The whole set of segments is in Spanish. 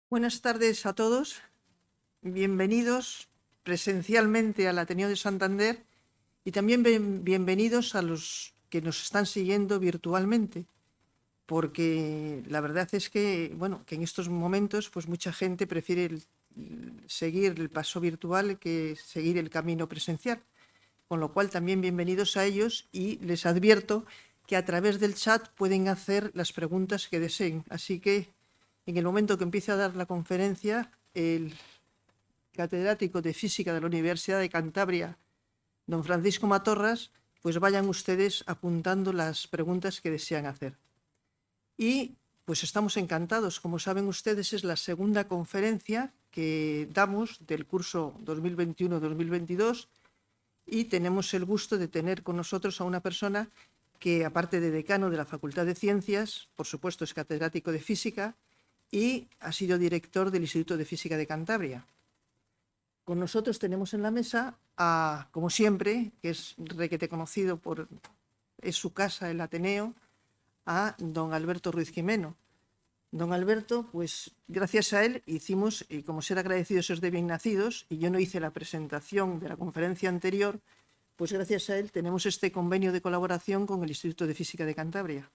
Buenas tardes a todos. Bienvenidos presencialmente al Ateneo de Santander y también bienvenidos a los que nos están siguiendo virtualmente, porque la verdad es que, que en estos momentos pues mucha gente prefiere seguir el paso virtual que seguir el camino presencial, con lo cual también bienvenidos a ellos y les advierto que a través del chat pueden hacer las preguntas que deseen. Así que en el momento que empiece a dar la conferencia, el catedrático de Física de la Universidad de Cantabria, don Francisco Matorras, pues vayan ustedes apuntando las preguntas que desean hacer. Y pues estamos encantados. Como saben ustedes, es la segunda conferencia que damos del curso 2021-2022 y tenemos el gusto de tener con nosotros a una persona que, aparte de decano de la Facultad de Ciencias, por supuesto es catedrático de Física y ha sido director del Instituto de Física de Cantabria. Con nosotros tenemos en la mesa a, como siempre, que es requete conocido es su casa, el Ateneo, a don Alberto Ruiz Jimeno. Don Alberto, pues gracias a él hicimos, y como ser agradecidos es de bien nacidos, y yo no hice la presentación de la conferencia anterior, pues gracias a él tenemos este convenio de colaboración con el Instituto de Física de Cantabria.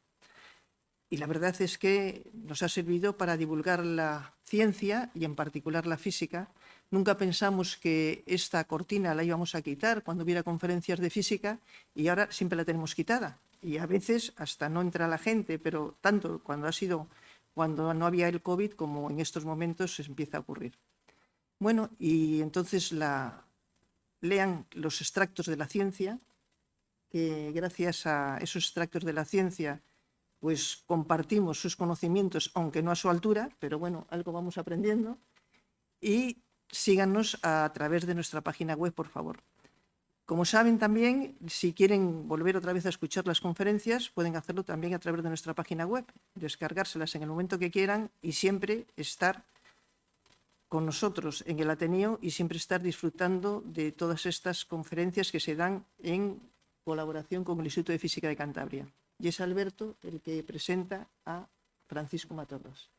Y la verdad es que nos ha servido para divulgar la ciencia y en particular la física. Nunca pensamos que esta cortina la íbamos a quitar cuando hubiera conferencias de física y ahora siempre la tenemos quitada. Y a veces hasta no entra la gente, pero tanto cuando no había el COVID como en estos momentos se empieza a ocurrir. Bueno, y entonces lean los extractos de la ciencia, que gracias a esos extractos de la ciencia pues compartimos sus conocimientos, aunque no a su altura, pero bueno, algo vamos aprendiendo. Y síganos a través de nuestra página web, por favor. Como saben también, si quieren volver otra vez a escuchar las conferencias, pueden hacerlo también a través de nuestra página web, descargárselas en el momento que quieran y siempre estar con nosotros en el Ateneo y siempre estar disfrutando de todas estas conferencias que se dan en colaboración con el Instituto de Física de Cantabria. Y es Alberto el que presenta a Francisco Matorras.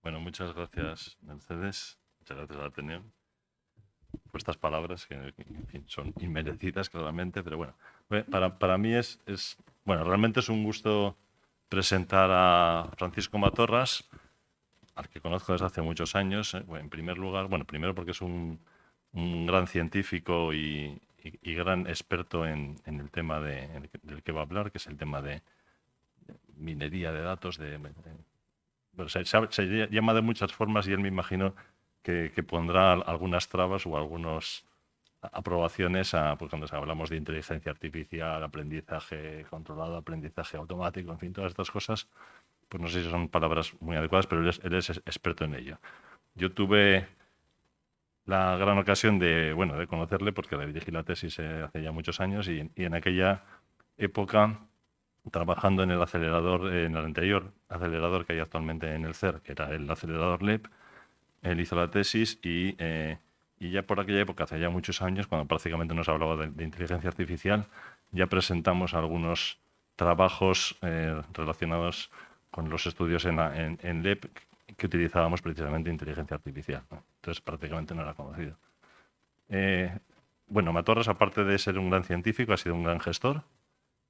Bueno, muchas gracias, Mercedes. Muchas gracias al Ateneo por estas palabras que en fin, son inmerecidas claramente, pero bueno, para mí realmente es un gusto presentar a Francisco Matorras, al que conozco desde hace muchos años. En primer lugar, primero porque es un gran científico y gran experto en el tema del que va a hablar, que es el tema de minería de datos. Se llama de muchas formas y él me imagino que pondrá algunas trabas o algunas aprobaciones pues cuando hablamos de inteligencia artificial, aprendizaje controlado, aprendizaje automático, en fin, todas estas cosas, pues no sé si son palabras muy adecuadas, pero él es experto en ello. Yo tuve la gran ocasión de conocerle porque le dirigí la tesis hace ya muchos años y en aquella época, trabajando en el acelerador, en el anterior acelerador que hay actualmente en el CERN, que era el acelerador LEP, él hizo la tesis y ya por aquella época, hace ya muchos años, cuando prácticamente nos hablaba de inteligencia artificial, ya presentamos algunos trabajos relacionados con los estudios en LEP que utilizábamos precisamente inteligencia artificial, ¿no? Entonces prácticamente no era conocido. Matorras, aparte de ser un gran científico, ha sido un gran gestor.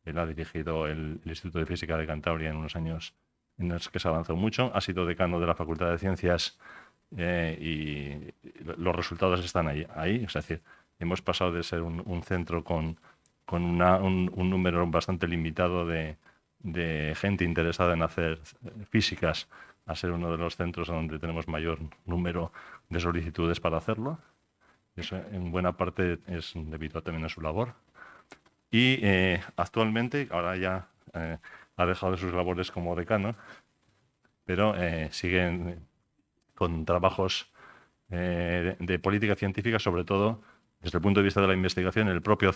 Él ha dirigido el Instituto de Física de Cantabria en unos años en los que se avanzó mucho. Ha sido decano de la Facultad de Ciencias y los resultados están ahí. Es decir, hemos pasado de ser un centro con un número bastante limitado de gente interesada en hacer físicas a ser uno de los centros donde tenemos mayor número de solicitudes para hacerlo. Eso en buena parte es debido también a su labor. Y actualmente, ahora ya ha dejado sus labores como decano, pero sigue con trabajos de política científica, sobre todo desde el punto de vista de la investigación, el propio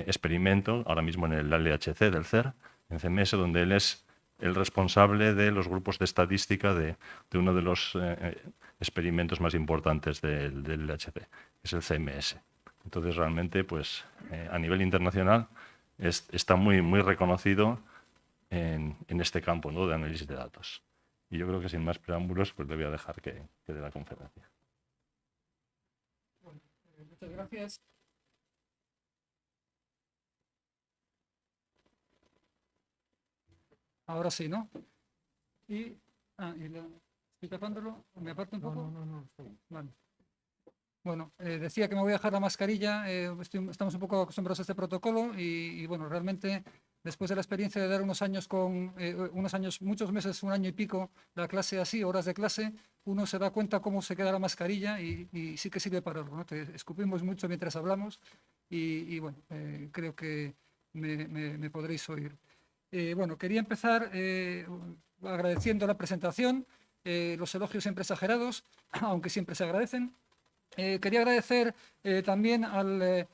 experimento, ahora mismo en el LHC del CERN, en CMS, donde él es el responsable de los grupos de estadística de uno de los experimentos más importantes del LHC, que es el CMS. Entonces, realmente, pues, a nivel internacional está muy reconocido en este campo, ¿no?, de análisis de datos. Y yo creo que sin más preámbulos, pues le voy a dejar que dé la conferencia. Bueno, muchas gracias. Ahora sí, ¿no? ¿Estoy tapándolo? ¿Me aparto un poco? No, está bien. Vale. Bueno, decía que me voy a dejar la mascarilla, estamos un poco acostumbrados a este protocolo y bueno, realmente después de la experiencia de dar unos años, muchos meses, un año y pico, la clase así, horas de clase, uno se da cuenta cómo se queda la mascarilla y sí que sirve para algo, ¿no? Te escupimos mucho mientras hablamos y bueno, creo que me podréis oír. Bueno, quería empezar agradeciendo la presentación, los elogios siempre exagerados, aunque siempre se agradecen. Quería agradecer también al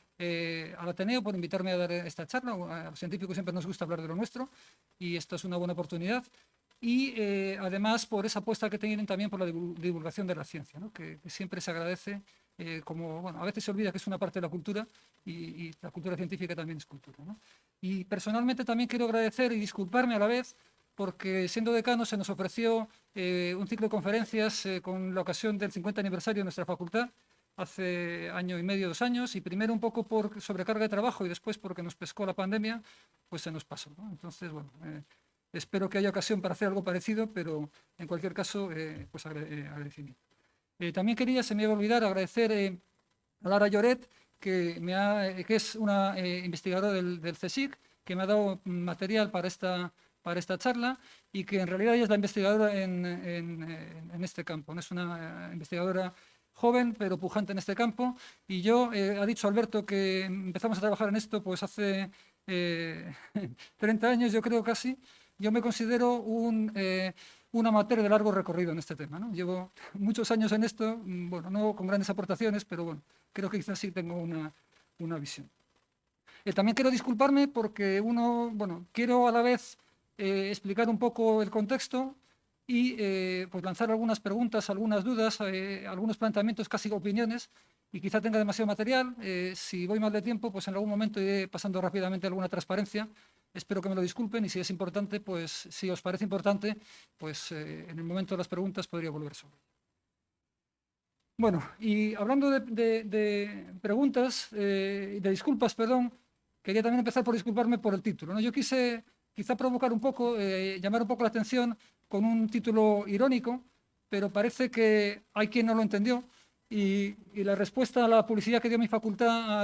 Ateneo por invitarme a dar esta charla. A los científicos siempre nos gusta hablar de lo nuestro y esta es una buena oportunidad. Y además por esa apuesta que tienen también por la divulgación de la ciencia, ¿no? que siempre se agradece, como bueno, a veces se olvida que es una parte de la cultura y la cultura científica también es cultura, ¿no? Y personalmente también quiero agradecer y disculparme a la vez porque siendo decano se nos ofreció un ciclo de conferencias con la ocasión del 50 aniversario de nuestra facultad, hace año y medio, 2 años, y primero un poco por sobrecarga de trabajo y después porque nos pescó la pandemia, pues se nos pasó, ¿no? Entonces, bueno, espero que haya ocasión para hacer algo parecido, pero en cualquier caso, pues agradecimiento. También quería, se me iba a olvidar, agradecer a Lara Lloret, que es una investigadora del CSIC, que me ha dado material para esta charla y que en realidad ella es la investigadora en este campo, ¿no? Es una investigadora joven pero pujante en este campo y yo, ha dicho Alberto que empezamos a trabajar en esto pues hace 30 años yo creo casi. Yo me considero un amateur de largo recorrido en este tema, ¿no? Llevo muchos años en esto, bueno, no con grandes aportaciones, pero bueno, creo que quizás sí tengo una visión. También quiero disculparme porque bueno, quiero a la vez explicar un poco el contexto y pues lanzar algunas preguntas, algunas dudas, algunos planteamientos, casi opiniones, y quizá tenga demasiado material. Si voy mal de tiempo, pues en algún momento iré pasando rápidamente alguna transparencia. Espero que me lo disculpen y si es importante, pues si os parece importante, pues en el momento de las preguntas podría volver sobre. Bueno, y hablando de preguntas, de disculpas, perdón, quería también empezar por disculparme por el título, ¿no? Yo quise quizá provocar un poco, llamar un poco la atención con un título irónico, pero parece que hay quien no lo entendió y la respuesta a la publicidad que dio mi facultad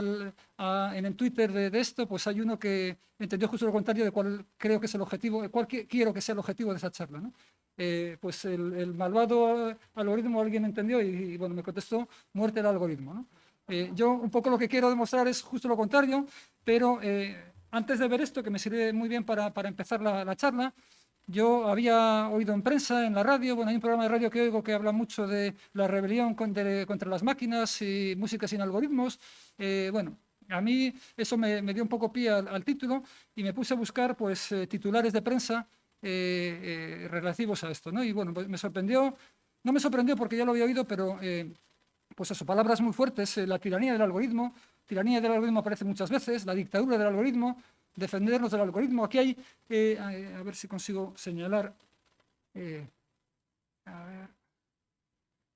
en el Twitter de esto, pues hay uno que entendió justo lo contrario de cuál creo que es el objetivo, cuál quiero que sea el objetivo de esa charla, ¿no? Pues el malvado algoritmo alguien entendió y bueno, me contestó muerte al algoritmo, ¿no? Yo un poco lo que quiero demostrar es justo lo contrario, pero antes de ver esto, que me sirve muy bien para empezar la charla, yo había oído en prensa, en la radio, bueno, hay un programa de radio que oigo que habla mucho de la rebelión contra las máquinas y música sin algoritmos. Bueno, a mí eso me dio un poco pie al título y me puse a buscar pues, titulares de prensa relativos a esto, ¿no? Y bueno, pues me sorprendió, no me sorprendió porque ya lo había oído, pero pues eso, palabras muy fuertes, la tiranía del algoritmo aparece muchas veces, la dictadura del algoritmo, defendernos del algoritmo. Aquí hay, a ver si consigo señalar, a ver,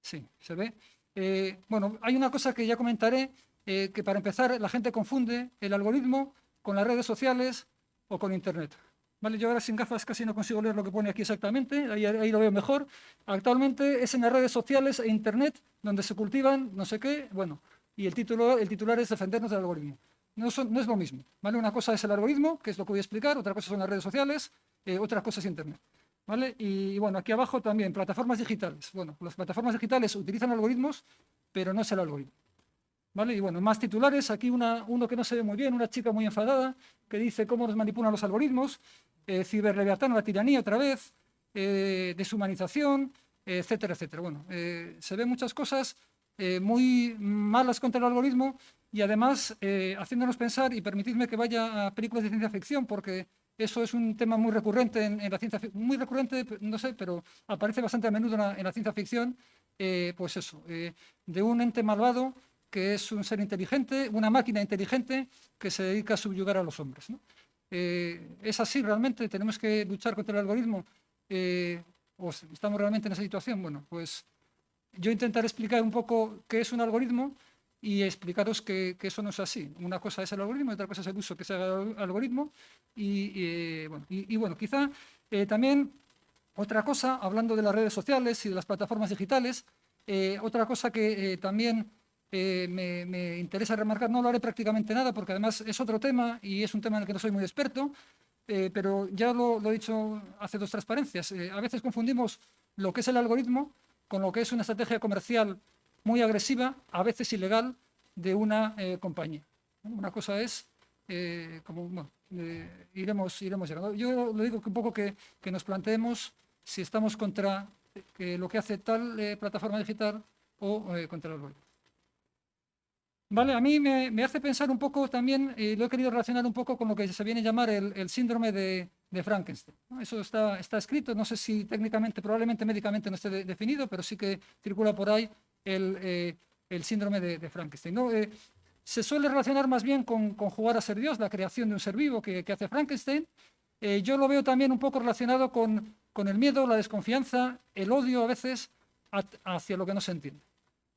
sí, se ve. Bueno, hay una cosa que ya comentaré, que para empezar la gente confunde el algoritmo con las redes sociales o con Internet. ¿Vale? Yo ahora sin gafas casi no consigo leer lo que pone aquí exactamente, ahí lo veo mejor. Actualmente es en las redes sociales e Internet donde se cultivan no sé qué, bueno, y el titular es defendernos del algoritmo. No es lo mismo, ¿vale? Una cosa es el algoritmo, que es lo que voy a explicar, otra cosa son las redes sociales, otra cosa es Internet, ¿vale? Y bueno, aquí abajo también, plataformas digitales. Bueno, las plataformas digitales utilizan algoritmos, pero no es el algoritmo, ¿vale? Y bueno, más titulares, aquí uno que no se ve muy bien, una chica muy enfadada, que dice cómo nos manipulan los algoritmos, ciberleviatán, la tiranía otra vez, deshumanización, etcétera, etcétera. Bueno, se ven muchas cosas muy malas contra el algoritmo y además haciéndonos pensar, y permitidme que vaya a películas de ciencia ficción, porque eso es un tema muy recurrente en la ciencia ficción, muy recurrente, no sé, pero aparece bastante a menudo en la ciencia ficción, pues eso, de un ente malvado que es un ser inteligente, una máquina inteligente que se dedica a subyugar a los hombres, ¿no? ¿Es así realmente? ¿Tenemos que luchar contra el algoritmo? ¿O estamos realmente en esa situación? Bueno, pues yo intentaré explicar un poco qué es un algoritmo y explicaros que eso no es así. Una cosa es el algoritmo y otra cosa es el uso que se haga del algoritmo. Bueno, quizá también otra cosa, hablando de las redes sociales y de las plataformas digitales, otra cosa que también me interesa remarcar, no lo haré prácticamente nada porque además es otro tema y es un tema en el que no soy muy experto, pero ya lo he dicho hace 2 transparencias. A veces confundimos lo que es el algoritmo con lo que es una estrategia comercial muy agresiva, a veces ilegal, de una compañía. Una cosa es, iremos llegando. Yo lo digo que un poco que nos planteemos si estamos contra lo que hace tal plataforma digital o contra el algoritmo. Vale, a mí me hace pensar un poco también, lo he querido relacionar un poco con lo que se viene a llamar el síndrome de Frankenstein, ¿no? Eso está escrito, no sé si técnicamente, probablemente médicamente no esté definido, pero sí que circula por ahí el síndrome de Frankenstein, ¿no? Se suele relacionar más bien con jugar a ser Dios, la creación de un ser vivo que hace Frankenstein. Yo lo veo también un poco relacionado con el miedo, la desconfianza, el odio a veces hacia lo que no se entiende,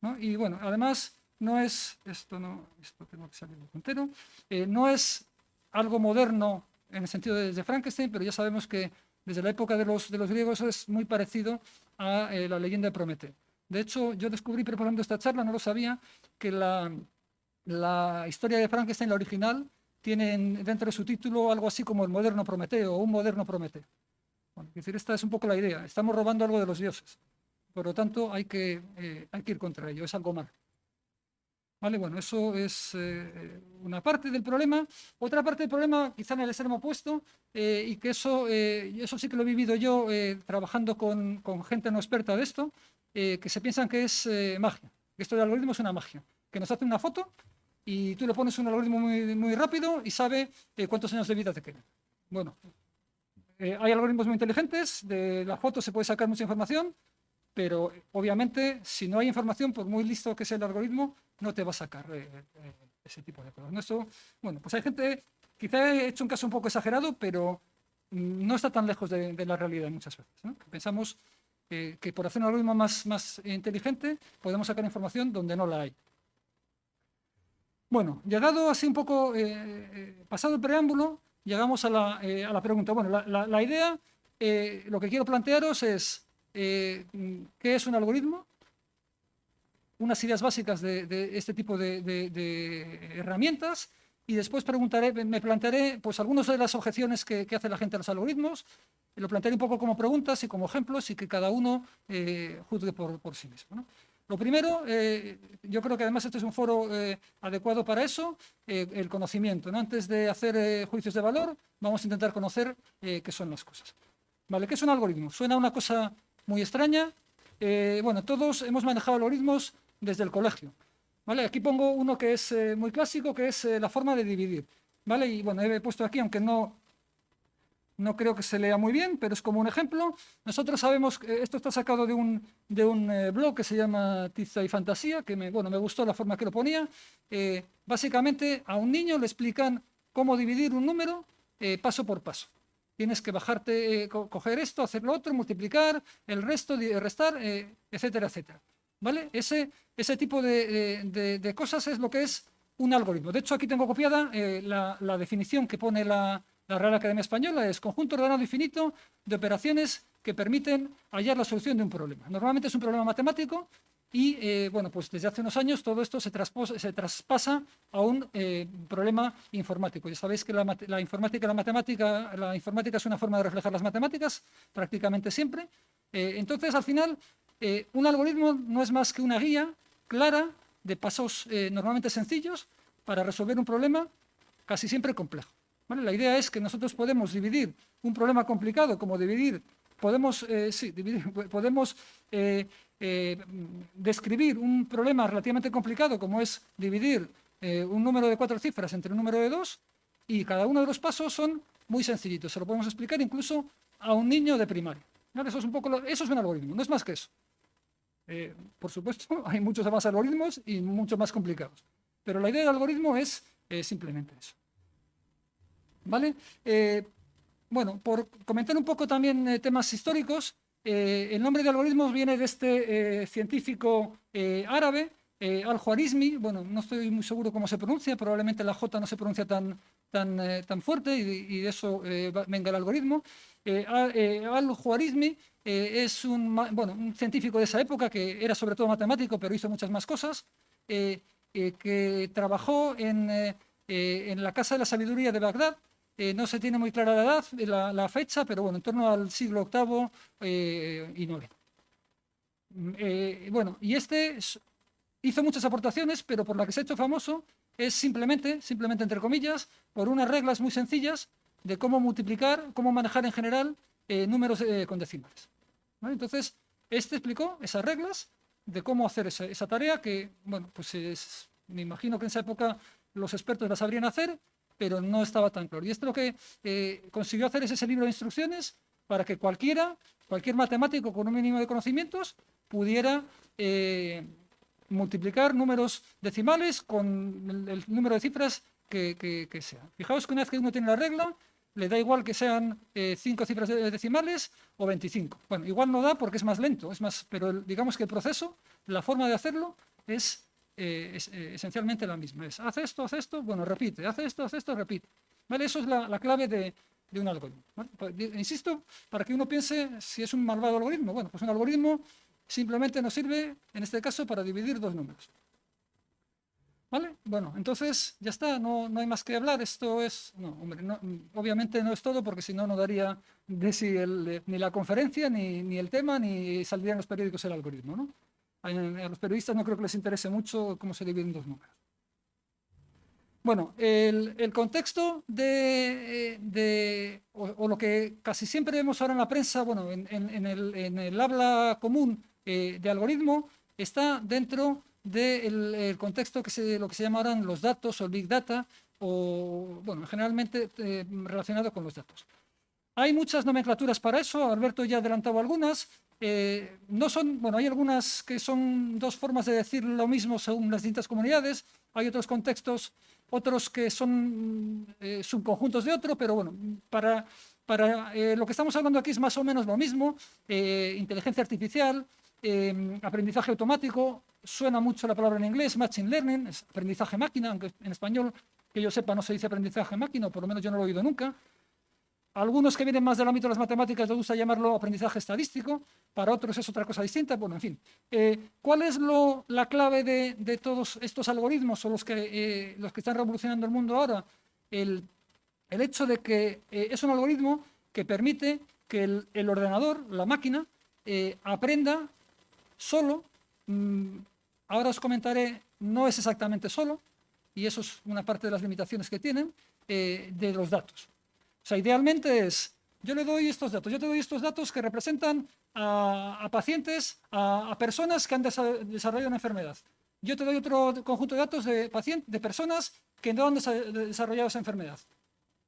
¿no? Y bueno, además no es, esto tengo que salir del puntero, no es algo moderno en el sentido de Frankenstein, pero ya sabemos que desde la época de los griegos es muy parecido a la leyenda de Prometeo. De hecho, yo descubrí preparando esta charla, no lo sabía, que la historia de Frankenstein, la original, tiene dentro de su título algo así como el moderno Prometeo o un moderno Prometeo. Bueno, es decir, esta es un poco la idea. Estamos robando algo de los dioses. Por lo tanto, hay que ir contra ello. Es algo malo. ¿Vale? Bueno, eso es una parte del problema. Otra parte del problema, quizá en el extremo opuesto, y que eso sí que lo he vivido yo trabajando con gente no experta de esto, que se piensan que es magia. Que esto del algoritmo es una magia. Que nos hace una foto y tú le pones un algoritmo muy, muy rápido y sabe cuántos años de vida te quedan. Bueno, hay algoritmos muy inteligentes, de la foto se puede sacar mucha información, pero obviamente si no hay información, por muy listo que sea el algoritmo, no te va a sacar ese tipo de cosas. ¿No? Eso, bueno, pues hay gente, quizá he hecho un caso un poco exagerado, pero no está tan lejos de la realidad muchas veces, ¿no? Pensamos que por hacer un algoritmo más inteligente podemos sacar información donde no la hay. Bueno, llegado así un poco, pasado el preámbulo, llegamos a la pregunta. Bueno, la idea, lo que quiero plantearos es ¿qué es un algoritmo? Unas ideas básicas de este tipo de herramientas y después me plantearé pues, algunas de las objeciones que hace la gente a los algoritmos. Lo plantearé un poco como preguntas y como ejemplos y que cada uno juzgue por sí mismo, ¿no? Lo primero, yo creo que además este es un foro adecuado para eso, el conocimiento, ¿no? Antes de hacer juicios de valor, vamos a intentar conocer qué son las cosas. ¿Vale? ¿Qué es un algoritmo? Suena una cosa muy extraña. Bueno, todos hemos manejado algoritmos desde el colegio. ¿Vale? Aquí pongo uno que es muy clásico, que es la forma de dividir. ¿Vale? Y bueno, he puesto aquí, aunque no creo que se lea muy bien, pero es como un ejemplo. Nosotros sabemos que esto está sacado de un blog que se llama Tiza y Fantasía, que me gustó la forma que lo ponía. Básicamente a un niño le explican cómo dividir un número paso por paso. Tienes que bajarte, coger esto, hacer lo otro, multiplicar, el resto, restar, etcétera, etcétera. ¿Vale? Ese tipo de cosas es lo que es un algoritmo. De hecho, aquí tengo copiada la definición que pone la Real Academia Española, es conjunto ordenado y finito de operaciones que permiten hallar la solución de un problema. Normalmente es un problema matemático y, bueno, pues desde hace unos años todo esto se traspasa a un problema informático. Ya sabéis que la informática es una forma de reflejar las matemáticas prácticamente siempre. Entonces, al final, un algoritmo no es más que una guía clara de pasos normalmente sencillos para resolver un problema casi siempre complejo. ¿Vale? La idea es que nosotros podemos dividir un problema complicado como podemos describir un problema relativamente complicado como es dividir un número de 4 cifras entre un número de 2 y cada uno de los pasos son muy sencillitos. Se lo podemos explicar incluso a un niño de primaria. ¿Vale? Eso es un algoritmo, no es más que eso. Por supuesto, hay muchos más algoritmos y mucho más complicados. Pero la idea del algoritmo es simplemente eso. ¿Vale? Bueno, por comentar un poco también temas históricos, el nombre de algoritmos viene de este científico árabe, al-Khwarizmi. Bueno, no estoy muy seguro cómo se pronuncia, probablemente la J no se pronuncia tan fuerte y de eso venga el algoritmo. Al-Khwarizmi es un científico de esa época que era sobre todo matemático, pero hizo muchas más cosas, que trabajó en la Casa de la Sabiduría de Bagdad. No se tiene muy clara la edad, la fecha, pero bueno, en torno al siglo VIII y IX. Bueno, y hizo muchas aportaciones, pero por la que se ha hecho famoso es simplemente entre comillas, por unas reglas muy sencillas de cómo multiplicar, cómo manejar en general números con decimales. ¿Vale? Entonces, explicó esas reglas de cómo hacer esa tarea que, bueno, pues me imagino que en esa época los expertos la sabrían hacer, pero no estaba tan claro. Y esto lo que consiguió hacer es ese libro de instrucciones para que cualquier matemático con un mínimo de conocimientos pudiera multiplicar números decimales con el número de cifras que sea. Fijaos que una vez que uno tiene la regla, le da igual que sean 5 cifras decimales o 25. Bueno, igual no da porque es más lento, pero digamos que el proceso, la forma de hacerlo es esencialmente la misma. Haz esto, bueno, repite, haz esto, repite. ¿Vale? Eso es la clave de un algoritmo. ¿Vale? Insisto, para que uno piense si es un malvado algoritmo. Bueno, pues un algoritmo simplemente nos sirve, en este caso, para dividir dos números. ¿Vale? Bueno, entonces ya está, no hay más que hablar. Esto es, obviamente no es todo, porque si no, no daría ni la conferencia, ni el tema, ni saldrían los periódicos el algoritmo, ¿no? A los periodistas no creo que les interese mucho cómo se dividen dos números. Bueno, el contexto o lo que casi siempre vemos ahora en la prensa, bueno, en el habla común de algoritmo, está dentro del contexto lo que se llama ahora los datos o el Big Data, o, bueno, generalmente relacionado con los datos. Hay muchas nomenclaturas para eso, Alberto ya ha adelantado algunas. Hay algunas que son dos formas de decir lo mismo según las distintas comunidades, hay otros contextos, otros que son subconjuntos de otro, pero bueno, para lo que estamos hablando aquí es más o menos lo mismo. Inteligencia artificial, aprendizaje automático, suena mucho la palabra en inglés, machine learning, es aprendizaje máquina, aunque en español, que yo sepa, no se dice aprendizaje máquina, o por lo menos yo no lo he oído nunca. Algunos que vienen más del ámbito de las matemáticas les gusta llamarlo aprendizaje estadístico, para otros es otra cosa distinta. Bueno, en fin, ¿cuál es la clave de todos estos algoritmos o los que están revolucionando el mundo ahora? El hecho de que es un algoritmo que permite que el ordenador, la máquina, aprenda solo. Ahora os comentaré, no es exactamente solo, y eso es una parte de las limitaciones que tienen, de los datos. O sea, idealmente yo le doy estos datos, yo te doy estos datos que representan a pacientes, a personas que han desarrollado una enfermedad. Yo te doy otro conjunto de datos de personas que no han desarrollado esa enfermedad.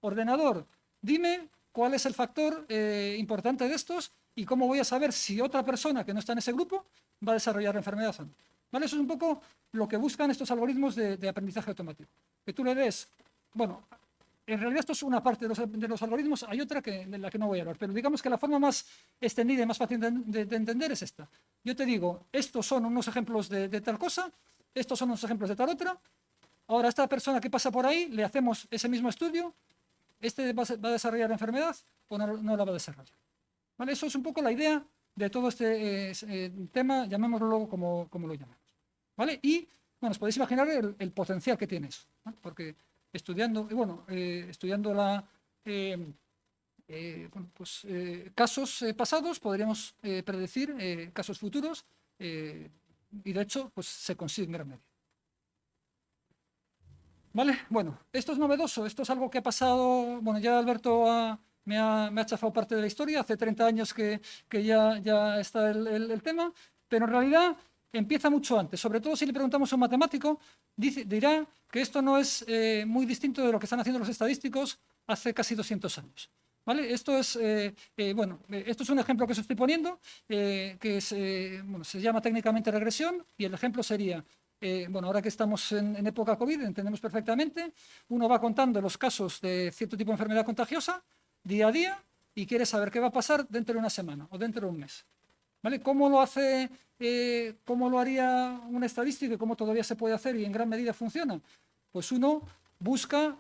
Ordenador, dime cuál es el factor importante de estos y cómo voy a saber si otra persona que no está en ese grupo va a desarrollar la enfermedad o no. ¿Vale? Eso es un poco lo que buscan estos algoritmos de aprendizaje automático. Que tú le des, bueno, en realidad esto es una parte de los algoritmos, hay otra de la que no voy a hablar, pero digamos que la forma más extendida y más fácil de entender es esta. Yo te digo, estos son unos ejemplos de tal cosa, estos son unos ejemplos de tal otra. Ahora, a esta persona que pasa por ahí, le hacemos ese mismo estudio, va a desarrollar la enfermedad o no la va a desarrollar. ¿Vale? Eso es un poco la idea de todo este tema, llamémoslo como lo llamamos. ¿Vale? Y, bueno, os podéis imaginar el potencial que tiene eso, ¿no? Porque estudiando casos pasados, podríamos predecir casos futuros y de hecho pues, se consigue en gran medida. ¿Vale? Bueno, esto es novedoso, esto es algo que ha pasado, bueno, ya Alberto me ha chafado parte de la historia, hace 30 años que ya está el tema, pero en realidad empieza mucho antes, sobre todo si le preguntamos a un matemático, dirá que esto no es muy distinto de lo que están haciendo los estadísticos hace casi 200 años. ¿Vale? Esto es un ejemplo que os estoy poniendo, que se llama técnicamente regresión, y el ejemplo sería, bueno, ahora que estamos en época COVID, entendemos perfectamente, uno va contando los casos de cierto tipo de enfermedad contagiosa día a día y quiere saber qué va a pasar dentro de una semana o dentro de un mes. ¿Vale? ¿Cómo lo hace, cómo lo haría un estadístico y cómo todavía se puede hacer y en gran medida funciona? Pues uno busca,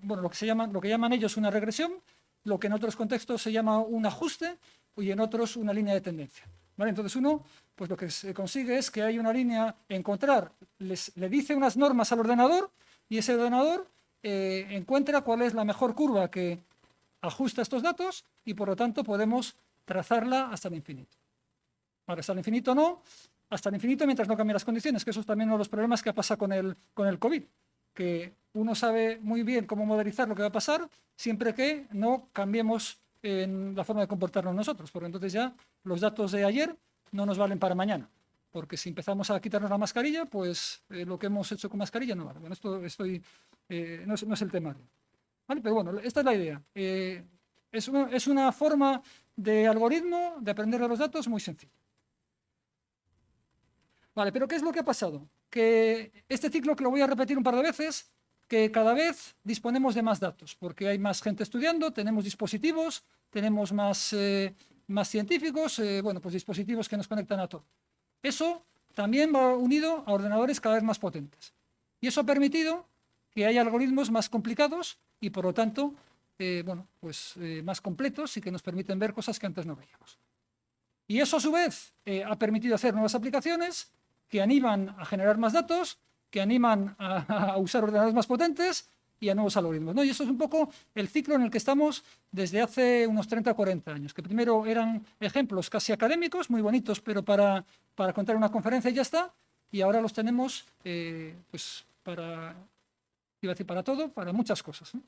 bueno, lo que llaman ellos una regresión, lo que en otros contextos se llama un ajuste y en otros una línea de tendencia. ¿Vale? Entonces uno, pues lo que se consigue es que hay una línea, encontrar, le dice unas normas al ordenador y ese ordenador encuentra cuál es la mejor curva que ajusta estos datos y por lo tanto podemos trazarla hasta el infinito. Ahora, hasta el infinito no, hasta el infinito mientras no cambien las condiciones, que eso es también uno de los problemas que pasa con el COVID, que uno sabe muy bien cómo modelizar lo que va a pasar siempre que no cambiemos en la forma de comportarnos nosotros, porque entonces ya los datos de ayer no nos valen para mañana, porque si empezamos a quitarnos la mascarilla, pues lo que hemos hecho con mascarilla no vale. Bueno, esto no es el tema. ¿Vale? Pero bueno, esta es la idea. Es una forma de algoritmo de aprender de los datos muy sencilla. Vale, pero ¿qué es lo que ha pasado? Que este ciclo, que lo voy a repetir un par de veces, que cada vez disponemos de más datos, porque hay más gente estudiando, tenemos dispositivos, tenemos más científicos, bueno, pues dispositivos que nos conectan a todo. Eso también va unido a ordenadores cada vez más potentes. Y eso ha permitido que haya algoritmos más complicados y, por lo tanto, bueno, pues más completos y que nos permiten ver cosas que antes no veíamos. Y eso, a su vez, ha permitido hacer nuevas aplicaciones que animan a generar más datos, que animan a usar ordenadores más potentes y a nuevos algoritmos, ¿no? Y eso es un poco el ciclo en el que estamos desde hace unos 30 o 40 años, que primero eran ejemplos casi académicos, muy bonitos, pero para contar una conferencia y ya está, y ahora los tenemos pues iba a decir para todo, para muchas cosas, ¿no?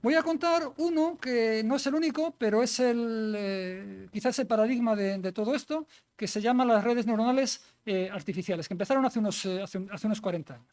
Voy a contar uno que no es el único, pero es quizás el paradigma de todo esto, que se llama las redes neuronales artificiales, que empezaron hace unos 40 años.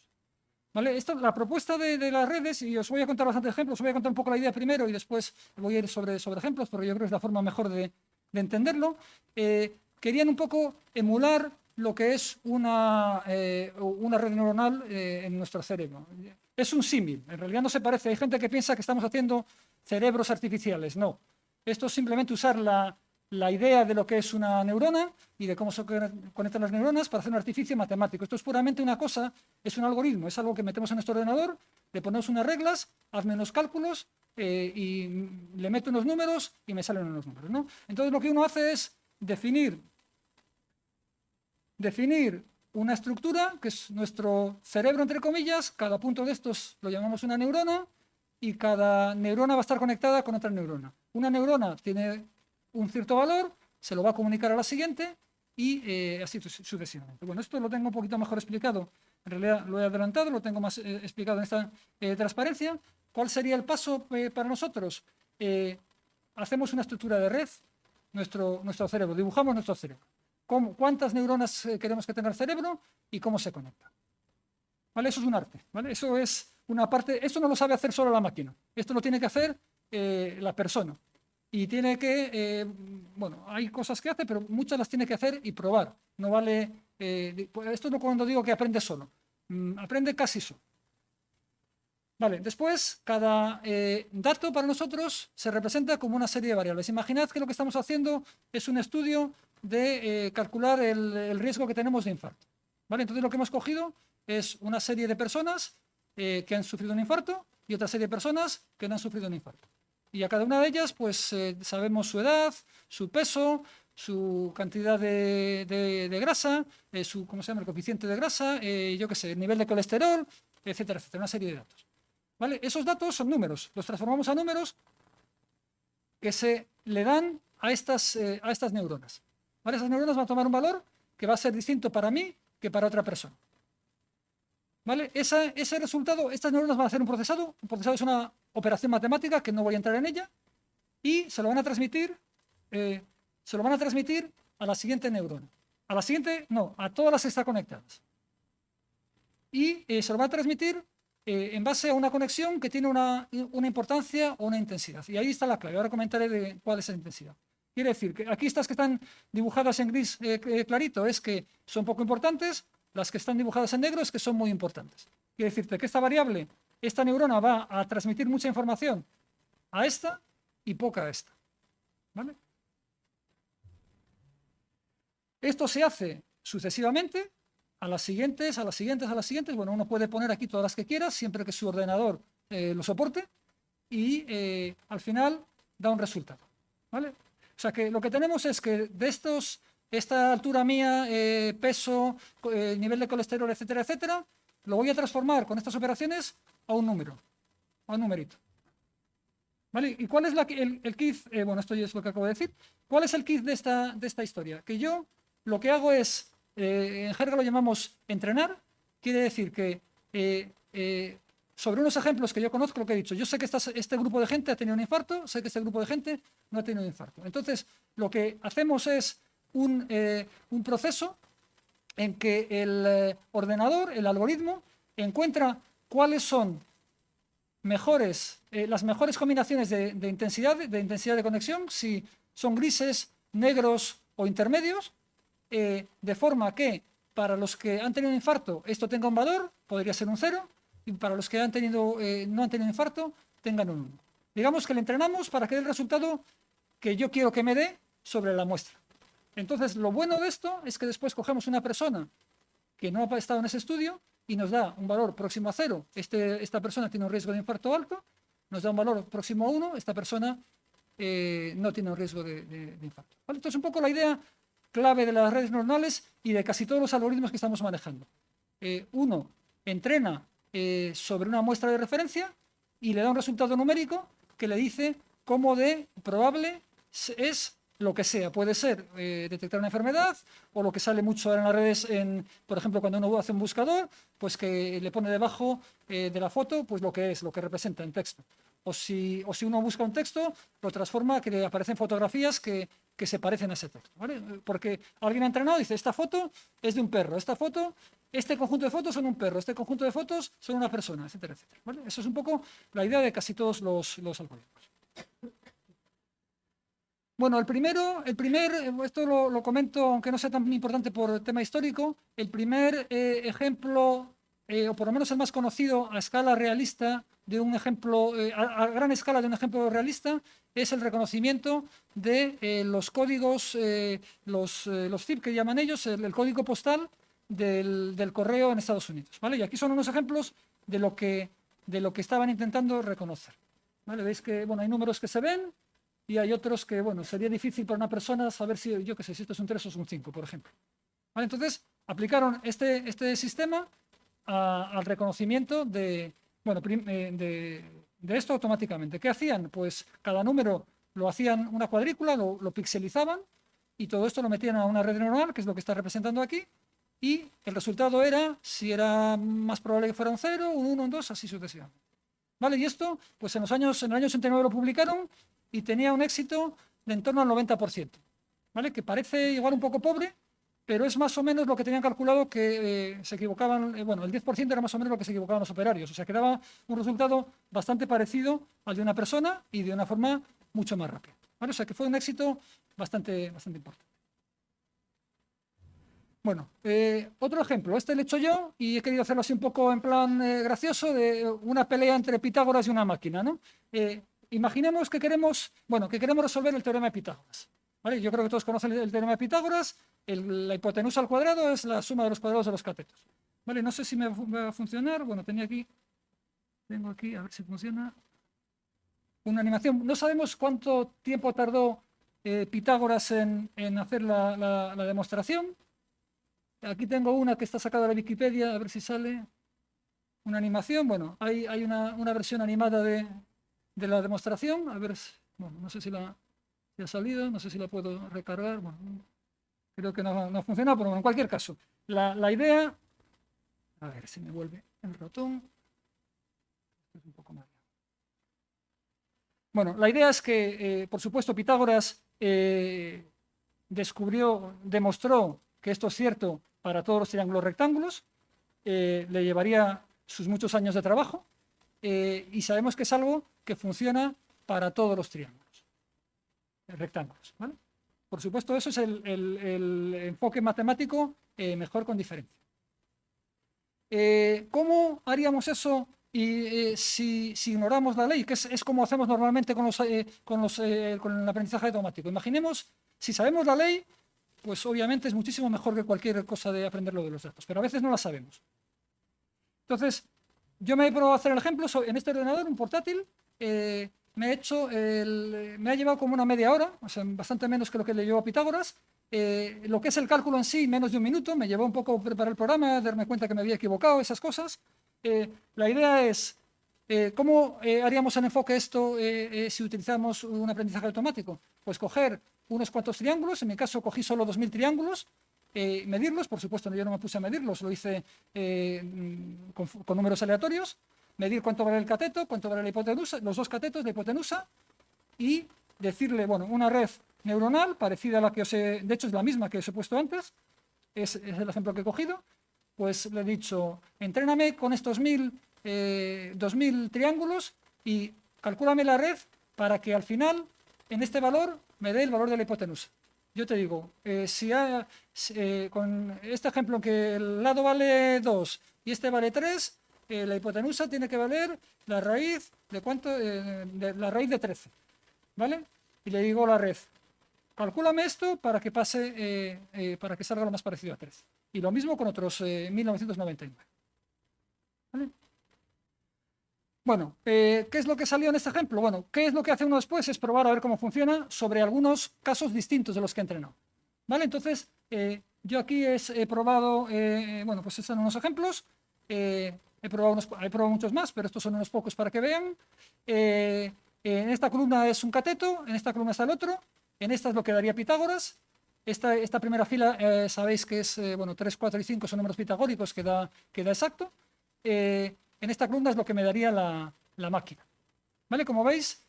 ¿Vale? La propuesta de las redes, y os voy a contar bastantes ejemplos, os voy a contar un poco la idea primero y después voy a ir sobre ejemplos, porque yo creo que es la forma mejor de entenderlo. Querían un poco emular lo que es una red neuronal en nuestro cerebro. Es un símil, en realidad no se parece. Hay gente que piensa que estamos haciendo cerebros artificiales. No, esto es simplemente usar la idea de lo que es una neurona y de cómo se conectan las neuronas para hacer un artificio matemático. Esto es puramente una cosa, es un algoritmo, es algo que metemos en nuestro ordenador, le ponemos unas reglas, hazme unos cálculos y le meto unos números y me salen unos números, ¿no? Entonces lo que uno hace es definir una estructura, que es nuestro cerebro, entre comillas. Cada punto de estos lo llamamos una neurona y cada neurona va a estar conectada con otra neurona. Una neurona tiene un cierto valor, se lo va a comunicar a la siguiente y así sucesivamente. Bueno, esto lo tengo un poquito mejor explicado. En realidad lo he adelantado, lo tengo más explicado en esta transparencia. ¿Cuál sería el paso para nosotros? Hacemos una estructura de red, nuestro cerebro, dibujamos nuestro cerebro. ¿Cuántas neuronas queremos que tenga el cerebro y cómo se conecta? ¿Vale? Eso es un arte, ¿vale? Eso es una parte, esto no lo sabe hacer solo la máquina, esto lo tiene que hacer la persona. Y tiene que, bueno, hay cosas que hace, pero muchas las tiene que hacer y probar. No vale, esto es cuando digo que aprende solo, aprende casi solo. Vale, después, cada dato para nosotros se representa como una serie de variables. Imaginad que lo que estamos haciendo es un estudio de calcular el riesgo que tenemos de infarto. ¿Vale? Entonces lo que hemos cogido es una serie de personas que han sufrido un infarto y otra serie de personas que no han sufrido un infarto. Y a cada una de ellas pues sabemos su edad, su peso, su cantidad de grasa, ¿cómo se llama? El coeficiente de grasa, yo qué sé, el nivel de colesterol, etcétera, etcétera, una serie de datos. ¿Vale? Esos datos son números, los transformamos a números que se le dan a estas neuronas. ¿Vale? Esas neuronas van a tomar un valor que va a ser distinto para mí que para otra persona. ¿Vale? Ese resultado, estas neuronas van a hacer un procesado. Un procesado es una operación matemática que no voy a entrar en ella y se lo van a transmitir a la siguiente neurona. A la siguiente, no, a todas las que están conectadas. Y se lo va a transmitir en base a una conexión que tiene una importancia o una intensidad. Y ahí está la clave. Ahora comentaré de cuál es esa intensidad. Quiere decir que aquí estas que están dibujadas en gris clarito es que son poco importantes, las que están dibujadas en negro es que son muy importantes. Quiere decirte que esta variable, esta neurona va a transmitir mucha información a esta y poca a esta. ¿Vale? Esto se hace sucesivamente a las siguientes, a las siguientes, a las siguientes. Bueno, uno puede poner aquí todas las que quiera, siempre que su ordenador lo soporte, y al final da un resultado. ¿Vale? O sea que lo que tenemos es que de esta altura mía, peso, nivel de colesterol, etcétera, etcétera, lo voy a transformar con estas operaciones a un número, a un numerito. ¿Vale? ¿Y cuál es el kit? Bueno, esto ya es lo que acabo de decir. ¿Cuál es el kit de esta historia? Que yo lo que hago es, en jerga lo llamamos entrenar, quiere decir que sobre unos ejemplos que yo conozco, lo que he dicho, yo sé que este grupo de gente ha tenido un infarto, sé que este grupo de gente no ha tenido un infarto. Entonces, lo que hacemos es un proceso en que el ordenador, el algoritmo, encuentra cuáles son las mejores combinaciones de intensidad de conexión, si son grises, negros o intermedios, de forma que para los que han tenido un infarto esto tenga un valor, podría ser un 0, y para los que no han tenido infarto tengan un 1. Digamos que le entrenamos para que dé el resultado que yo quiero que me dé sobre la muestra. Entonces, lo bueno de esto es que después cogemos una persona que no ha estado en ese estudio y nos da un valor próximo a 0. Esta persona tiene un riesgo de infarto alto, nos da un valor próximo a 1, esta persona no tiene un riesgo de infarto. ¿Vale? Entonces, un poco la idea clave de las redes neuronales y de casi todos los algoritmos que estamos manejando. Uno entrena sobre una muestra de referencia y le da un resultado numérico que le dice cómo de probable es lo que sea. Puede ser detectar una enfermedad, o lo que sale mucho ahora en las redes, por ejemplo, cuando uno hace un buscador, pues que le pone debajo de la foto pues lo que es, lo que representa en texto. O si uno busca un texto, lo transforma que le aparecen fotografías que se parecen a ese texto, ¿vale? Porque alguien ha entrenado y dice, esta foto es de un perro, este conjunto de fotos son un perro, este conjunto de fotos son una persona, etcétera, etcétera. ¿Vale? Eso es un poco la idea de casi todos los algoritmos. Bueno, esto lo comento, aunque no sea tan importante por el tema histórico, el primer ejemplo, o por lo menos el más conocido a escala realista, de un ejemplo, a gran escala de un ejemplo realista, es el reconocimiento de los códigos, los zip que llaman ellos, el código postal del correo en Estados Unidos. ¿Vale? Y aquí son unos ejemplos de lo que estaban intentando reconocer. ¿Vale? Veis que bueno, hay números que se ven, y hay otros que, bueno, sería difícil para una persona saber si, yo qué sé, si esto es un 3 o es un 5, por ejemplo. ¿Vale? Entonces, aplicaron este sistema al reconocimiento de esto automáticamente. ¿Qué hacían? Pues cada número lo hacían una cuadrícula, lo pixelizaban, y todo esto lo metían a una red neuronal, que es lo que está representando aquí, y el resultado era, si era más probable que fuera un 0, un 1, un 2, así sucesivamente. ¿Vale? Y esto, pues en el año 89 lo publicaron, y tenía un éxito de en torno al 90%, ¿vale? Que parece igual un poco pobre, pero es más o menos lo que tenían calculado que se equivocaban, bueno, el 10% era más o menos lo que se equivocaban los operarios, o sea que daba un resultado bastante parecido al de una persona y de una forma mucho más rápida, ¿vale? O sea que fue un éxito bastante importante. Bueno, otro ejemplo, este lo he hecho yo y he querido hacerlo así un poco en plan gracioso, de una pelea entre Pitágoras y una máquina, ¿no? Imaginemos que queremos resolver el teorema de Pitágoras. ¿Vale? Yo creo que todos conocen el teorema de Pitágoras. La hipotenusa al cuadrado es la suma de los cuadrados de los catetos. ¿Vale? No sé si me va a funcionar. Bueno, tengo aquí, a ver si funciona. Una animación. No sabemos cuánto tiempo tardó Pitágoras en hacer la demostración. Aquí tengo una que está sacada de la Wikipedia, a ver si sale. Una animación. Bueno, hay una versión animada de la demostración, a ver, bueno, no sé si ha salido, no sé si la puedo recargar, bueno, creo que no ha funcionado, pero bueno, en cualquier caso, la idea, a ver si me vuelve el ratón, es un poco más. Bueno, la idea es que, por supuesto, Pitágoras demostró que esto es cierto para todos los triángulos rectángulos, le llevaría sus muchos años de trabajo, y sabemos que es algo que funciona para todos los triángulos. rectángulos, ¿vale? Por supuesto, eso es el enfoque matemático mejor con diferencia. ¿Cómo haríamos eso si ignoramos la ley? Que es como hacemos normalmente con el aprendizaje automático. Imaginemos, si sabemos la ley, pues obviamente es muchísimo mejor que cualquier cosa de aprender lo de los datos, pero a veces no la sabemos. Entonces, yo me he probado a hacer el ejemplo en este ordenador, un portátil. Me ha llevado como una media hora, o sea, bastante menos que lo que le llevó a Pitágoras. Lo que es el cálculo en sí, menos de un minuto. Me llevó un poco preparar el programa, darme cuenta que me había equivocado, esas cosas. La idea es, ¿cómo haríamos en enfoque esto si utilizamos un aprendizaje automático? Pues coger unos cuantos triángulos, en mi caso cogí solo 2000 triángulos, medirlos, por supuesto yo no me puse a medirlos, lo hice con números aleatorios, medir cuánto vale el cateto, cuánto vale la hipotenusa, los dos catetos, la hipotenusa, y decirle, bueno, una red neuronal parecida a la que de hecho es la misma que os he puesto antes, es el ejemplo que he cogido, pues le he dicho, entréname con estos 2000 triángulos y calcúlame la red para que al final, en este valor, me dé el valor de la hipotenusa. Yo te digo, con este ejemplo en que el lado vale 2 y este vale 3, la hipotenusa tiene que valer la raíz de la raíz de 13, ¿vale? Y le digo a la red, calcúlame esto para que para que salga lo más parecido a 13. Y lo mismo con otros 1999. ¿Vale? Bueno, ¿qué es lo que salió en este ejemplo? Bueno, ¿qué es lo que hace uno después? Es probar a ver cómo funciona sobre algunos casos distintos de los que he entrenado. ¿Vale? Entonces, yo aquí he probado, bueno, pues estos son unos ejemplos. He probado muchos más, pero estos son unos pocos para que vean. En esta columna es un cateto, en esta columna está el otro, en esta es lo que daría Pitágoras. Esta primera fila sabéis que es, bueno, 3, 4 y 5 son números pitagóricos que da exacto. En esta columna es lo que me daría la máquina. ¿Vale? Como veis,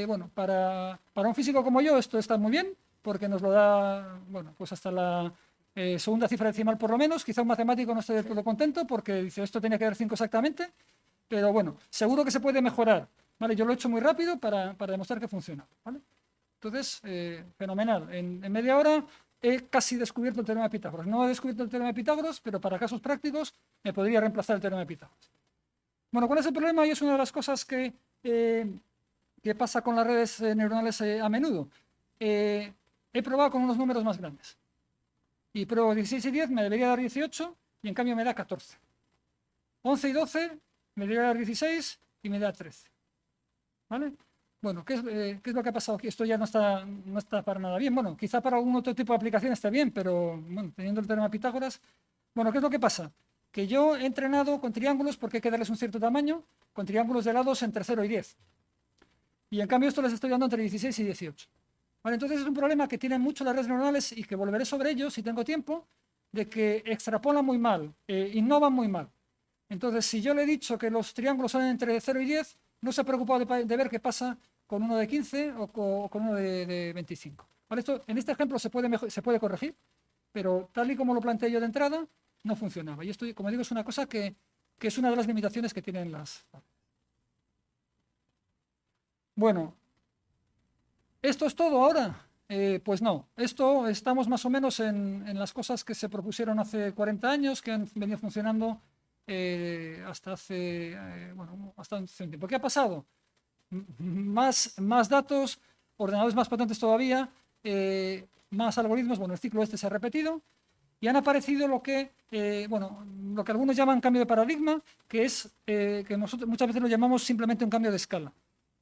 bueno, para un físico como yo esto está muy bien, porque nos lo da, bueno, pues hasta la segunda cifra decimal por lo menos. Quizá un matemático no esté del todo contento porque dice esto tenía que dar 5 exactamente, pero bueno, seguro que se puede mejorar. ¿Vale? Yo lo he hecho muy rápido para demostrar que funciona. ¿Vale? Entonces, fenomenal. En media hora he casi descubierto el teorema de Pitágoras. No he descubierto el teorema de Pitágoras, pero para casos prácticos me podría reemplazar el teorema de Pitágoras. Bueno, ¿cuál es el problema? Y es una de las cosas que pasa con las redes neuronales a menudo. He probado con unos números más grandes. Y pruebo 16 y 10, me debería dar 18, y en cambio me da 14. 11 y 12, me debería dar 16, y me da 13. ¿Vale? Bueno, ¿qué es lo que ha pasado aquí? Esto ya no está para nada bien. Bueno, quizá para algún otro tipo de aplicación esté bien, pero bueno, teniendo el teorema de Pitágoras. Bueno, ¿qué es lo que pasa? Que yo he entrenado con triángulos porque hay que darles un cierto tamaño, con triángulos de lados entre 0 y 10. Y en cambio esto les estoy dando entre 16 y 18. Vale, entonces es un problema que tienen mucho las redes neuronales y que volveré sobre ello si tengo tiempo, de que extrapolan muy mal, innovan muy mal. Entonces, si yo le he dicho que los triángulos son entre 0 y 10, no se ha preocupado de ver qué pasa con uno de 15 o con uno de 25. ¿Vale? Esto, en este ejemplo se puede corregir, pero tal y como lo planteé yo de entrada, no funcionaba. Y esto, como digo, es una cosa que es una de las limitaciones que tienen las... Bueno, ¿esto es todo ahora? Pues no. Esto estamos más o menos en las cosas que se propusieron hace 40 años, que han venido funcionando hasta hace un tiempo. ¿Qué ha pasado? Más datos, ordenadores más potentes todavía, más algoritmos. Bueno, el ciclo este se ha repetido. Y han aparecido lo que algunos llaman cambio de paradigma, que es que nosotros muchas veces lo llamamos simplemente un cambio de escala.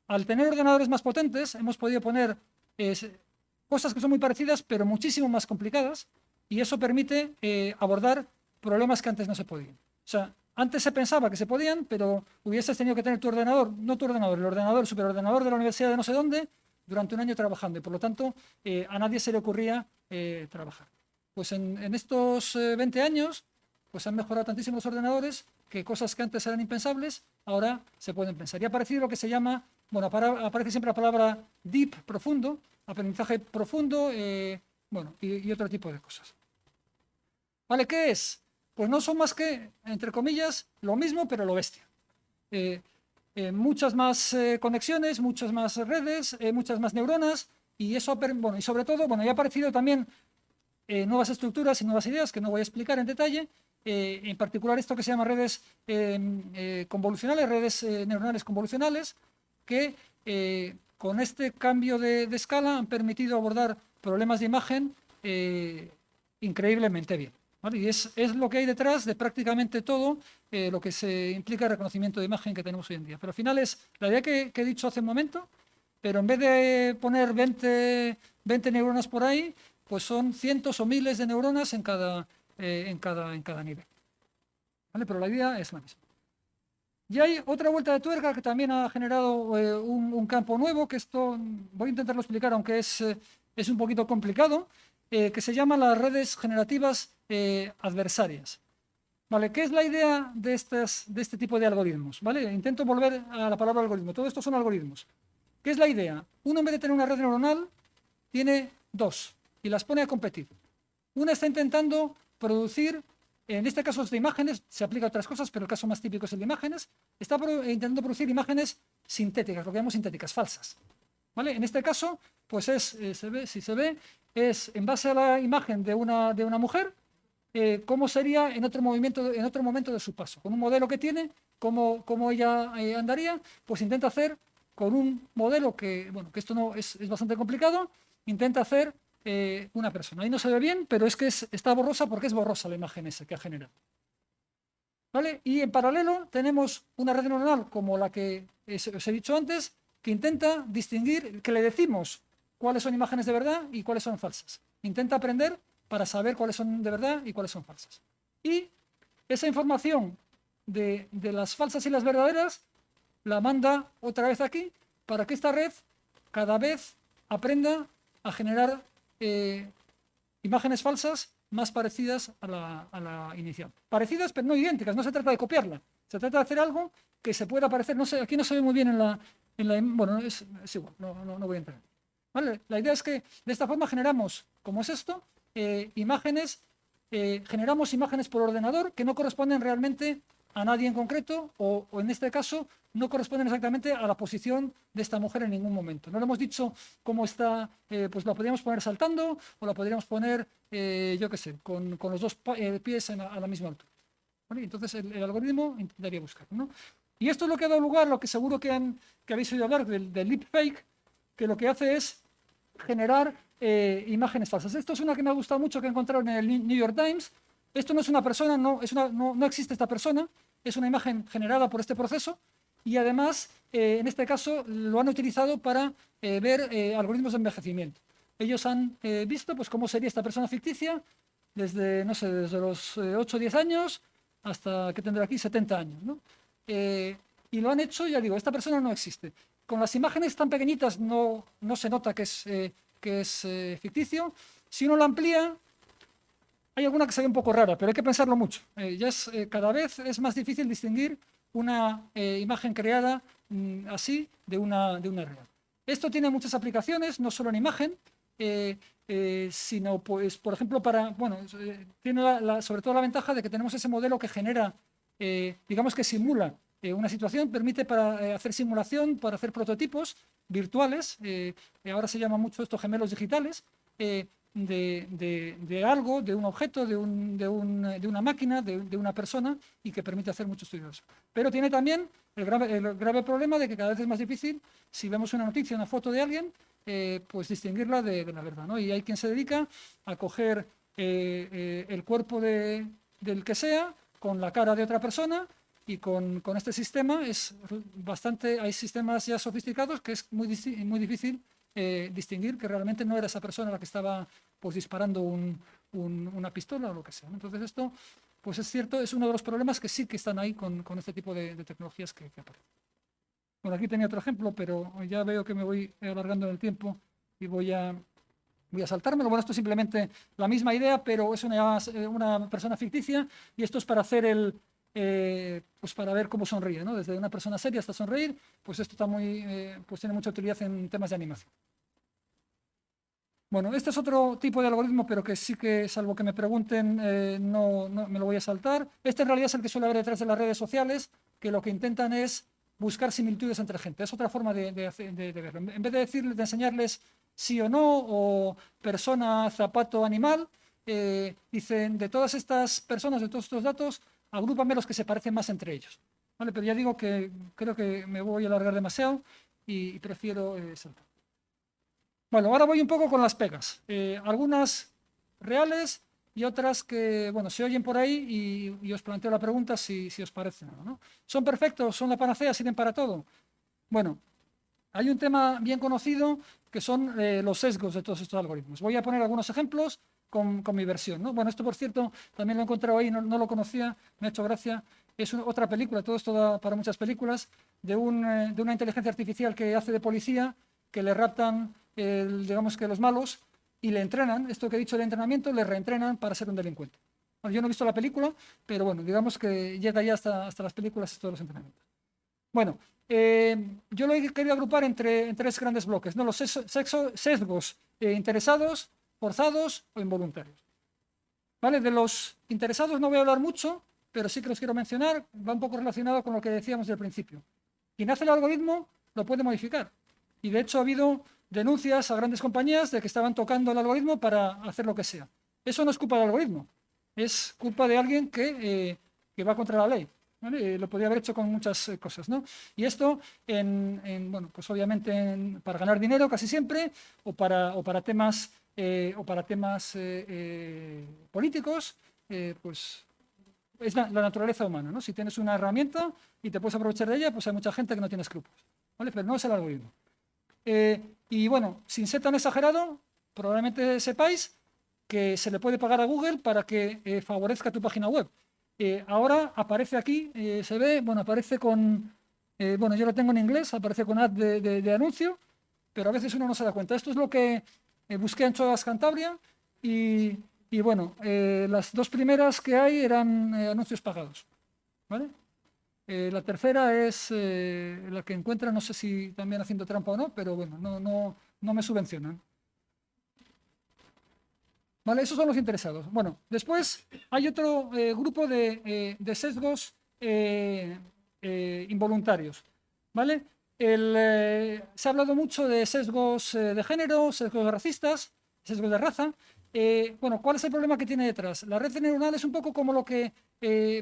Al tener ordenadores más potentes, hemos podido poner cosas que son muy parecidas, pero muchísimo más complicadas, y eso permite abordar problemas que antes no se podían. O sea, antes se pensaba que se podían, pero hubieses tenido que tener tu ordenador, no tu ordenador, el superordenador de la universidad de no sé dónde, durante un año trabajando, y por lo tanto a nadie se le ocurría trabajar. Pues en estos 20 años pues han mejorado tantísimo los ordenadores que cosas que antes eran impensables ahora se pueden pensar. Y ha aparecido lo que se llama, bueno, aparece siempre la palabra deep, profundo, aprendizaje profundo, y otro tipo de cosas. ¿Vale? ¿Qué es? Pues no son más que, entre comillas, lo mismo, pero lo bestia. Muchas más conexiones, muchas más redes, muchas más neuronas, y eso, bueno, y sobre todo, bueno, ya ha aparecido también nuevas estructuras y nuevas ideas que no voy a explicar en detalle, en particular esto que se llama redes convolucionales, redes neuronales convolucionales, que con este cambio de escala han permitido abordar problemas de imagen increíblemente bien, ¿vale? Y es lo que hay detrás de prácticamente todo lo que se implica el reconocimiento de imagen que tenemos hoy en día. Pero al final es la idea que he dicho hace un momento, pero en vez de poner 20 neuronas por ahí, pues son cientos o miles de neuronas en cada nivel, ¿vale? Pero la idea es la misma. Y hay otra vuelta de tuerca que también ha generado un campo nuevo, que esto voy a intentarlo explicar, aunque es un poquito complicado, que se llama las redes generativas adversarias. ¿Vale? ¿Qué es la idea de este tipo de algoritmos? ¿Vale? Intento volver a la palabra algoritmo. Todo esto son algoritmos. ¿Qué es la idea? Uno, en vez de tener una red neuronal, tiene dos y las pone a competir. Una está intentando producir, en este caso es de imágenes, se aplica a otras cosas, pero el caso más típico es el de imágenes, está intentando producir imágenes sintéticas, lo que llamamos sintéticas, falsas. ¿Vale? En este caso, pues si se ve, es en base a la imagen de una mujer, cómo sería en otro momento de su paso. Con un modelo que tiene, cómo ella andaría, pues intenta hacer con un modelo que, bueno, que esto no es bastante complicado, intenta hacer una persona. Ahí no se ve bien, pero es que está borrosa porque es borrosa la imagen esa que ha generado. ¿Vale? Y en paralelo tenemos una red neuronal como la que os he dicho antes, que intenta distinguir, que le decimos cuáles son imágenes de verdad y cuáles son falsas. Intenta aprender para saber cuáles son de verdad y cuáles son falsas. Y esa información de las falsas y las verdaderas la manda otra vez aquí para que esta red cada vez aprenda a generar imágenes falsas más parecidas a la inicial. Parecidas, pero no idénticas. No se trata de copiarla. Se trata de hacer algo que se pueda parecer. No sé, aquí no se ve muy bien bueno, es igual, no voy a entrar. ¿Vale? La idea es que de esta forma generamos, como es esto, generamos imágenes por ordenador que no corresponden realmente a nadie en concreto o en este caso no corresponden exactamente a la posición de esta mujer en ningún momento. No le hemos dicho cómo está, pues la podríamos poner saltando o la podríamos poner, yo qué sé, con los dos pies a la misma altura. ¿Vale? Entonces el algoritmo intentaría buscar, ¿no? Y esto es lo que ha dado lugar a lo que seguro que habéis oído hablar del deepfake, que lo que hace es generar imágenes falsas. Esto es una que me ha gustado mucho, que he encontrado en el New York Times. Esto no es una persona, no existe esta persona, es una imagen generada por este proceso y además, en este caso, lo han utilizado para ver algoritmos de envejecimiento. Ellos han visto pues, cómo sería esta persona ficticia desde, no sé, desde los 8 o 10 años hasta que tendrá aquí 70 años, ¿no? Y lo han hecho, ya digo, esta persona no existe. Con las imágenes tan pequeñitas no se nota que es ficticio. Si uno lo amplía, hay alguna que se ve un poco rara, pero hay que pensarlo mucho. Cada vez es más difícil distinguir una imagen creada así de una real. Esto tiene muchas aplicaciones, no solo en imagen, sino, pues, por ejemplo, tiene sobre todo la ventaja de que tenemos ese modelo que genera, digamos que simula una situación, permite para hacer simulación, para hacer prototipos virtuales, ahora se llama mucho esto gemelos digitales, de algo, de un objeto, de una máquina, de una persona, y que permite hacer mucho estudio de eso. Pero tiene también el grave problema de que cada vez es más difícil, si vemos una noticia, una foto de alguien, pues distinguirla de la verdad, ¿no? Y hay quien se dedica a coger el cuerpo del que sea, con la cara de otra persona, y con este sistema hay sistemas ya sofisticados que es muy difícil distinguir que realmente no era esa persona la que estaba pues disparando una pistola o lo que sea. Entonces esto, pues es cierto, es uno de los problemas que sí que están ahí con este tipo de tecnologías que aparecen. Bueno, aquí tenía otro ejemplo, pero ya veo que me voy alargando en el tiempo y voy a saltármelo. Bueno, esto es simplemente la misma idea, pero es una persona ficticia y esto es para hacer pues para ver cómo sonríe, ¿no? Desde una persona seria hasta sonreír, pues esto está pues tiene mucha utilidad en temas de animación. Bueno, este es otro tipo de algoritmo, pero que sí que, salvo que me pregunten, no me lo voy a saltar. Este en realidad es el que suele haber detrás de las redes sociales, que lo que intentan es buscar similitudes entre gente. Es otra forma de verlo. En vez de enseñarles sí o no, o persona, zapato, animal. Dicen, de todas estas personas, de todos estos datos, agrúpame los que se parecen más entre ellos. ¿Vale? Pero ya digo que creo que me voy a alargar demasiado y prefiero saltar. Bueno, ahora voy un poco con las pegas. Algunas reales y otras que, bueno, se oyen por ahí y os planteo la pregunta si os parecen o no. ¿Son perfectos? ¿Son la panacea? ¿Sirven para todo? Bueno, hay un tema bien conocido que son los sesgos de todos estos algoritmos. Voy a poner algunos ejemplos con mi versión, ¿no? Bueno, esto por cierto también lo he encontrado ahí, no lo conocía, me ha hecho gracia. Es otra película, todo esto da para muchas películas, de una inteligencia artificial que hace de policía, que le raptan, digamos que los malos, y le entrenan, esto que he dicho del entrenamiento, le reentrenan para ser un delincuente. Bueno, yo no he visto la película, pero bueno, digamos que llega ya hasta las películas esto de los entrenamientos. Bueno, yo lo he querido agrupar en tres grandes bloques, ¿no? Los sesgos interesados, forzados o involuntarios. ¿Vale? De los interesados no voy a hablar mucho, pero sí que los quiero mencionar, va un poco relacionado con lo que decíamos del principio. Quien hace el algoritmo lo puede modificar. Y de hecho ha habido denuncias a grandes compañías de que estaban tocando el algoritmo para hacer lo que sea. Eso no es culpa del algoritmo, es culpa de alguien que va contra la ley. ¿Vale? Lo podría haber hecho con muchas cosas, ¿no? Y esto, bueno, pues obviamente para ganar dinero casi siempre, o para temas políticos, pues es la naturaleza humana, ¿no? Si tienes una herramienta y te puedes aprovechar de ella, pues hay mucha gente que no tiene escrúpulos, ¿vale? Pero no es el algoritmo. Y bueno, sin ser tan exagerado, probablemente sepáis que se le puede pagar a Google para que favorezca tu página web. Ahora aparece aquí, se ve, bueno, aparece con, bueno, yo lo tengo en inglés, aparece con ad de anuncio, pero a veces uno no se da cuenta. Esto es lo que busqué en Chodas Cantabria y bueno, las dos primeras que hay eran anuncios pagados, ¿vale? La tercera es la que encuentra, no sé si también haciendo trampa o no, pero bueno, no me subvencionan. ¿Vale? Esos son los interesados. Bueno, después hay otro grupo de sesgos involuntarios. ¿Vale? Se ha hablado mucho de sesgos de género, sesgos racistas, sesgos de raza. Bueno, ¿cuál es el problema que tiene detrás? La red neuronal es un poco como lo que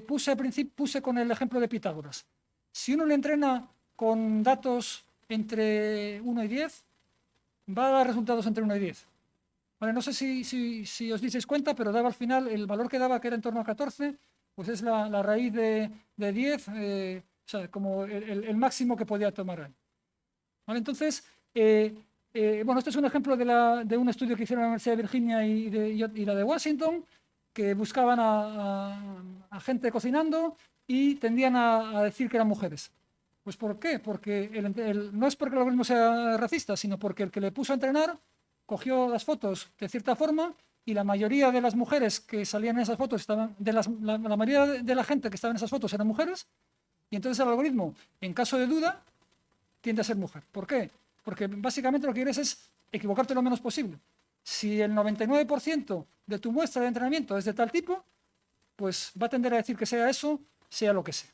puse con el ejemplo de Pitágoras. Si uno le entrena con datos entre 1 y 10, va a dar resultados entre 1 y 10. Vale, no sé si os disteis cuenta, pero daba al final, el valor que daba, que era en torno a 14, pues es la raíz de 10, o sea, como el máximo que podía tomar ahí. ¿Vale? Entonces, bueno, este es un ejemplo de un estudio que hicieron en la Universidad de Virginia y la de Washington, que buscaban a gente cocinando y tendían a decir que eran mujeres. Pues ¿por qué? Porque no es porque el algoritmo sea racista, sino porque el que le puso a entrenar cogió las fotos de cierta forma y la mayoría de las mujeres que salían en esas fotos la mayoría de la gente que estaba en esas fotos eran mujeres, y entonces el algoritmo, en caso de duda, tiende a ser mujer. ¿Por qué? Porque básicamente lo que quieres es equivocarte lo menos posible. Si el 99% de tu muestra de entrenamiento es de tal tipo, pues va a tender a decir que sea eso, sea lo que sea.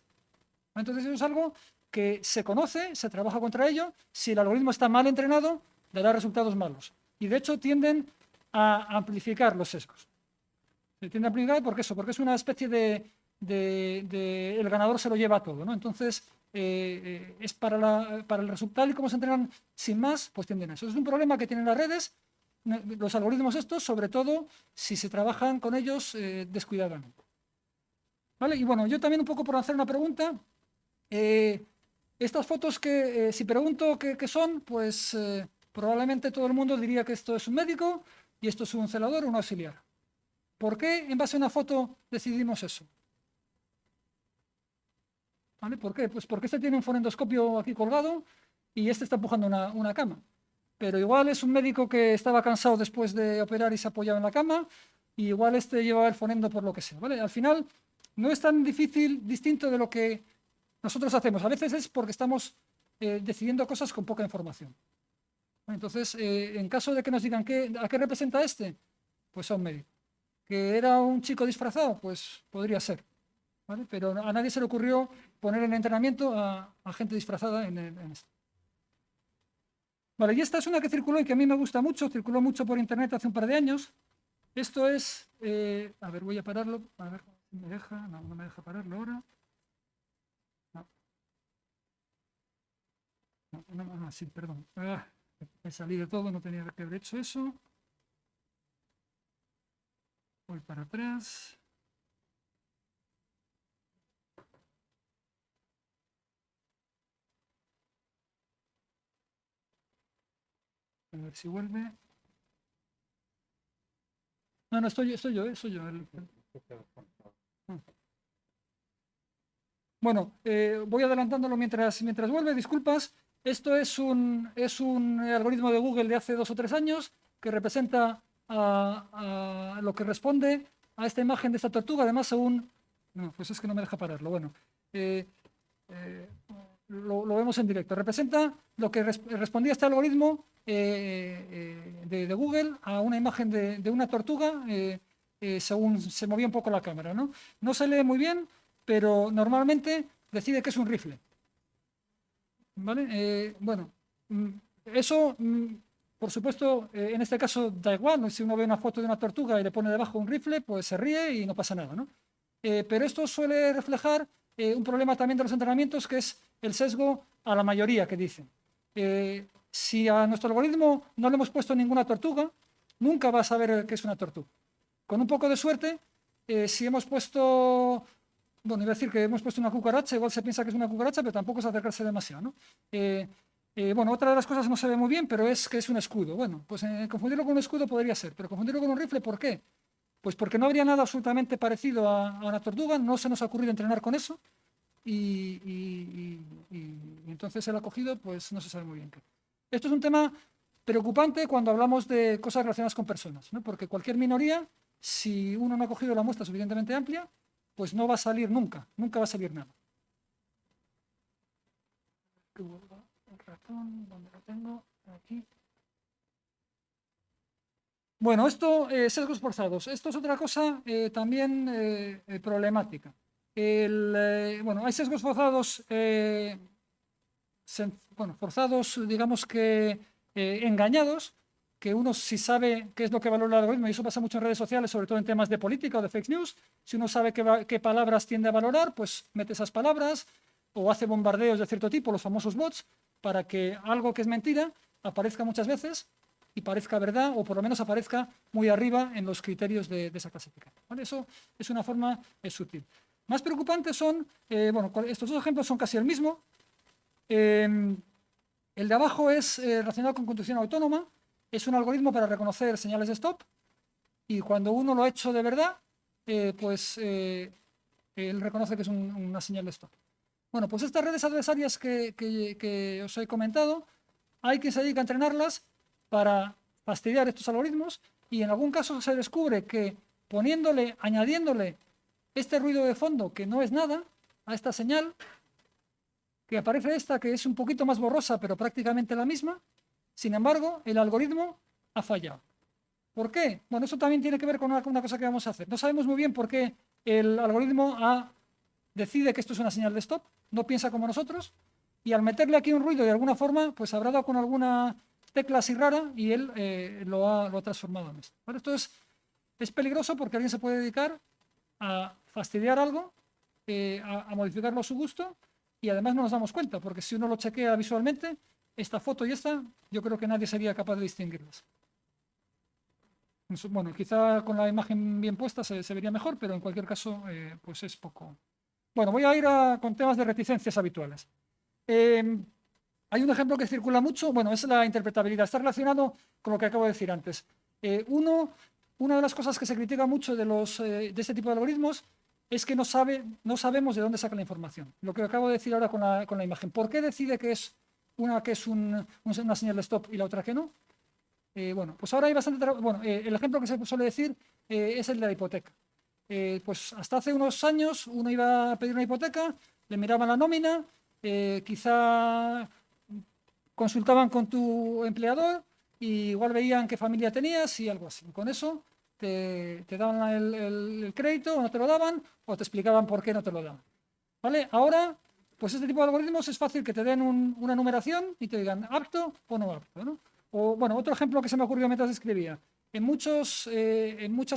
Entonces eso es algo que se conoce, se trabaja contra ello. Si el algoritmo está mal entrenado, dará resultados malos. Y de hecho tienden a amplificar los sesgos. Se tiende a amplificar porque es una especie de el ganador se lo lleva todo, ¿no? Entonces es para el resultado y como se entrenan sin más, pues tienden a eso. Es un problema que tienen las redes, los algoritmos estos, sobre todo si se trabajan con ellos descuidadamente. ¿Vale? Y bueno, yo también un poco por hacer una pregunta. Estas fotos que si pregunto qué son, pues probablemente todo el mundo diría que esto es un médico y esto es un celador o un auxiliar. ¿Por qué en base a una foto decidimos eso? ¿Vale? ¿Por qué? Pues porque este tiene un fonendoscopio aquí colgado y este está empujando una cama. Pero igual es un médico que estaba cansado después de operar y se apoyaba en la cama, y igual este llevaba el fonendo por lo que sea. ¿Vale? Al final no es tan distinto de lo que nosotros hacemos. A veces es porque estamos decidiendo cosas con poca información. Entonces, en caso de que nos digan ¿a qué representa este? Pues a un médico. ¿Que era un chico disfrazado? Pues podría ser. ¿Vale? Pero a nadie se le ocurrió poner en entrenamiento a gente disfrazada en esto. Vale, y esta es una que circuló y que a mí me gusta mucho, circuló mucho por internet hace un par de años. Esto es, a ver, voy a pararlo, a ver si me deja, no, no me deja pararlo ahora. No, sí, perdón. Me salí de todo, no tenía que haber hecho eso. Voy para atrás. A ver si vuelve. No, no, soy yo. Bueno, voy adelantándolo mientras vuelve, disculpas. Esto es un algoritmo de Google de hace 2 o 3 años que representa a lo que responde a esta imagen de esta tortuga. Además, según... No, pues es que no me deja pararlo. Bueno, lo vemos en directo. Representa lo que respondía este algoritmo de Google a una imagen de una tortuga según se movía un poco la cámara, ¿no? No se lee muy bien, pero normalmente decide que es un rifle. ¿Vale? Bueno, eso, por supuesto, en este caso da igual, ¿no? Si uno ve una foto de una tortuga y le pone debajo un rifle, pues se ríe y no pasa nada, ¿no? Pero esto suele reflejar un problema también de los entrenamientos, que es el sesgo a la mayoría que dicen. Si a nuestro algoritmo no le hemos puesto ninguna tortuga, nunca va a saber que es una tortuga. Con un poco de suerte, si hemos puesto, bueno, iba a decir que hemos puesto una cucaracha, igual se piensa que es una cucaracha, pero tampoco es acercarse demasiado, ¿no? Bueno, otra de las cosas no se ve muy bien, pero es que es un escudo. Bueno, pues confundirlo con un escudo podría ser, pero confundirlo con un rifle, ¿por qué? Pues porque no habría nada absolutamente parecido a una tortuga, no se nos ha ocurrido entrenar con eso, y entonces el acogido, pues no se sabe muy bien qué. Esto es un tema preocupante cuando hablamos de cosas relacionadas con personas, ¿no? Porque cualquier minoría, si uno no ha cogido la muestra suficientemente amplia, pues no va a salir nunca va a salir nada. El ratón, ¿dónde lo tengo? Aquí. Bueno, esto, sesgos forzados. Esto es otra cosa también problemática. Bueno, hay sesgos forzados, forzados, digamos que engañados, que uno sí sabe qué es lo que valora el algoritmo, y eso pasa mucho en redes sociales, sobre todo en temas de política o de fake news. Si uno sabe qué palabras tiende a valorar, pues mete esas palabras o hace bombardeos de cierto tipo, los famosos bots, para que algo que es mentira aparezca muchas veces y parezca verdad, o por lo menos aparezca muy arriba en los criterios de esa clasificación, ¿vale? Eso es una forma sutil. Más preocupantes son, bueno, estos dos ejemplos son casi el mismo. El de abajo es relacionado con conducción autónoma, es un algoritmo para reconocer señales de stop, y cuando uno lo ha hecho de verdad, pues él reconoce que es una señal de stop. Bueno, pues estas redes adversarias que os he comentado, hay quien se dedica a entrenarlas para fastidiar estos algoritmos, y en algún caso se descubre que añadiéndole este ruido de fondo, que no es nada, a esta señal, que aparece esta, que es un poquito más borrosa, pero prácticamente la misma, sin embargo, el algoritmo ha fallado. ¿Por qué? Bueno, eso también tiene que ver con una cosa que vamos a hacer. No sabemos muy bien por qué el algoritmo decide que esto es una señal de stop, no piensa como nosotros, y al meterle aquí un ruido de alguna forma, pues habrá dado con alguna tecla así rara y él lo ha transformado en esto. ¿Vale? Esto es peligroso porque alguien se puede dedicar a fastidiar algo, a modificarlo a su gusto, y además no nos damos cuenta, porque si uno lo chequea visualmente, esta foto y esta, yo creo que nadie sería capaz de distinguirlas. Bueno, quizá con la imagen bien puesta se vería mejor, pero en cualquier caso, pues es poco. Bueno, voy a ir con temas de reticencias habituales. Hay un ejemplo que circula mucho, bueno, es la interpretabilidad. Está relacionado con lo que acabo de decir antes. Una de las cosas que se critica mucho de este tipo de algoritmos es que no sabemos de dónde saca la información. Lo que acabo de decir ahora con la imagen. ¿Por qué decide que es una una señal de stop y la otra que no? Bueno, pues ahora hay bastante... Bueno, el ejemplo que se suele decir es el de la hipoteca. Pues hasta hace unos años uno iba a pedir una hipoteca, le miraban la nómina, quizá consultaban con tu empleador y igual veían qué familia tenías y algo así. Con eso te daban el crédito o no te lo daban, o te explicaban por qué no te lo daban. ¿Vale? Ahora pues este tipo de algoritmos es fácil que te den una numeración y te digan apto o no apto, ¿no? O, bueno, otro ejemplo que se me ocurrió mientras escribía. En muchas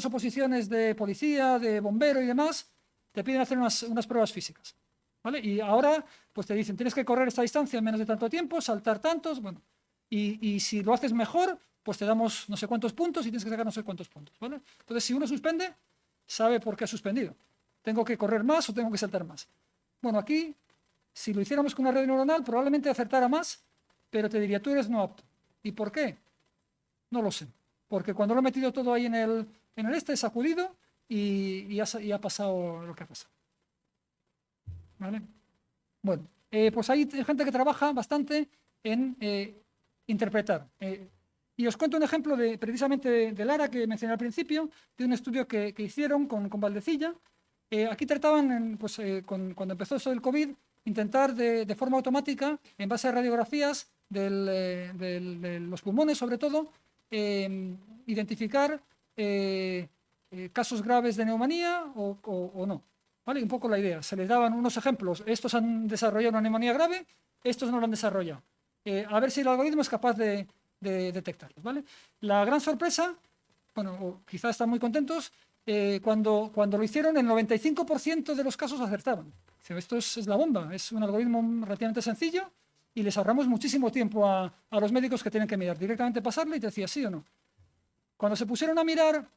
oposiciones de policía, de bombero y demás, te piden hacer unas pruebas físicas, ¿vale? Y ahora, pues te dicen, tienes que correr esta distancia en menos de tanto tiempo, saltar tantos, bueno. Y si lo haces mejor, pues te damos no sé cuántos puntos y tienes que sacar no sé cuántos puntos, ¿vale? Entonces, si uno suspende, sabe por qué ha suspendido. Tengo que correr más o tengo que saltar más. Bueno, aquí, si lo hiciéramos con una red neuronal, probablemente acertara más, pero te diría, tú eres no apto. ¿Y por qué? No lo sé. Porque cuando lo he metido todo ahí en el he sacudido y ha pasado lo que ha pasado. ¿Vale? Bueno, pues hay gente que trabaja bastante en interpretar. Y os cuento un ejemplo precisamente de Lara, que mencioné al principio, de un estudio que hicieron con Valdecilla. Aquí trataban, cuando empezó eso del COVID, intentar de forma automática, en base a radiografías de los pulmones sobre todo, identificar casos graves de neumonía o no. ¿Vale? Un poco la idea. Se les daban unos ejemplos. Estos han desarrollado una neumonía grave, estos no lo han desarrollado. A ver si el algoritmo es capaz de detectarlos. ¿Vale? La gran sorpresa, bueno, quizás están muy contentos, cuando lo hicieron, el 95% de los casos acertaban. Esto es la bomba, es un algoritmo relativamente sencillo y les ahorramos muchísimo tiempo a los médicos que tienen que mirar. Directamente pasarle y te decía sí o no. Cuando se pusieron a mirar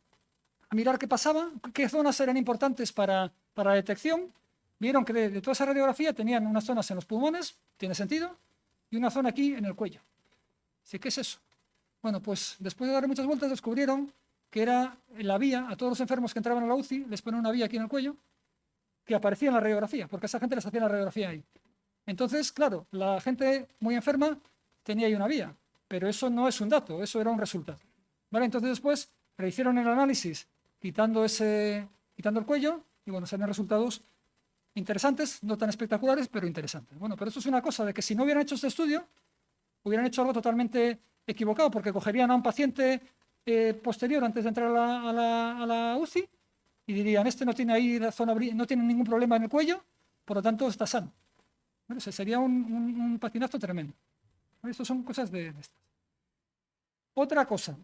qué pasaba, qué zonas eran importantes para la detección, vieron que de toda esa radiografía tenían unas zonas en los pulmones, tiene sentido, y una zona aquí en el cuello. Dice, ¿qué es eso? Bueno, pues después de dar muchas vueltas descubrieron que era la vía, a todos los enfermos que entraban a la UCI, les ponen una vía aquí en el cuello, que aparecía en la radiografía, porque a esa gente les hacía la radiografía ahí. Entonces, claro, la gente muy enferma tenía ahí una vía, pero eso no es un dato, eso era un resultado. ¿Vale? Entonces después rehicieron el análisis quitando el cuello y bueno, salieron resultados interesantes, no tan espectaculares, pero interesantes. Bueno, pero esto es una cosa de que si no hubieran hecho este estudio, hubieran hecho algo totalmente equivocado, porque cogerían a un paciente posterior antes de entrar a la UCI y dirían, este no tiene ahí la zona, no tiene ningún problema en el cuello, por lo tanto está sano. Bueno, sería un patinazo tremendo. Estas son cosas de estas. Otra cosa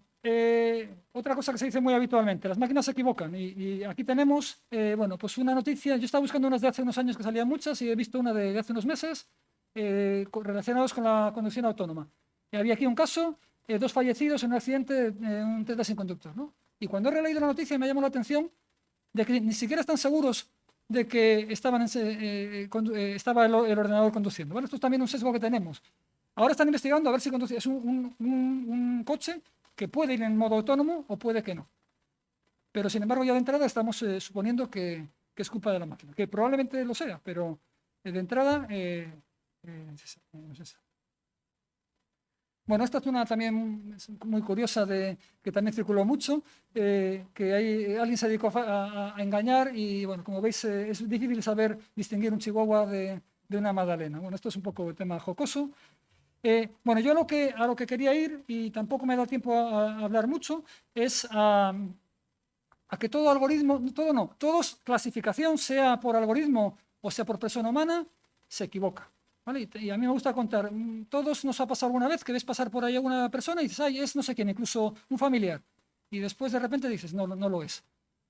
que se dice muy habitualmente, las máquinas se equivocan y aquí tenemos, bueno, pues una noticia, yo estaba buscando unas de hace unos años que salían muchas y he visto una de hace unos meses relacionados con la conducción autónoma. Había aquí un caso, 2 fallecidos en un accidente de un Tesla sin conductor, ¿no? Y cuando he releído la noticia me llamó la atención de que ni siquiera están seguros de que estaba el ordenador conduciendo, ¿vale? Esto es también un sesgo que tenemos. Ahora están investigando a ver si es un coche que puede ir en modo autónomo o puede que no. Pero sin embargo ya de entrada estamos suponiendo que es culpa de la máquina, que probablemente lo sea, pero de entrada no es esa. Bueno, esta es una también muy curiosa que también circuló mucho, que alguien se dedicó a engañar y bueno, como veis es difícil saber distinguir un chihuahua de una magdalena. Bueno, esto es un poco el tema jocoso. Bueno, yo a lo que quería ir, y tampoco me da tiempo a hablar mucho, es a que todo algoritmo, toda clasificación, sea por algoritmo o sea por persona humana, se equivoca. ¿Vale? Y a mí me gusta contar, todos nos ha pasado alguna vez que ves pasar por ahí a una persona y dices, ay, es no sé quién, incluso un familiar. Y después de repente dices, no lo es.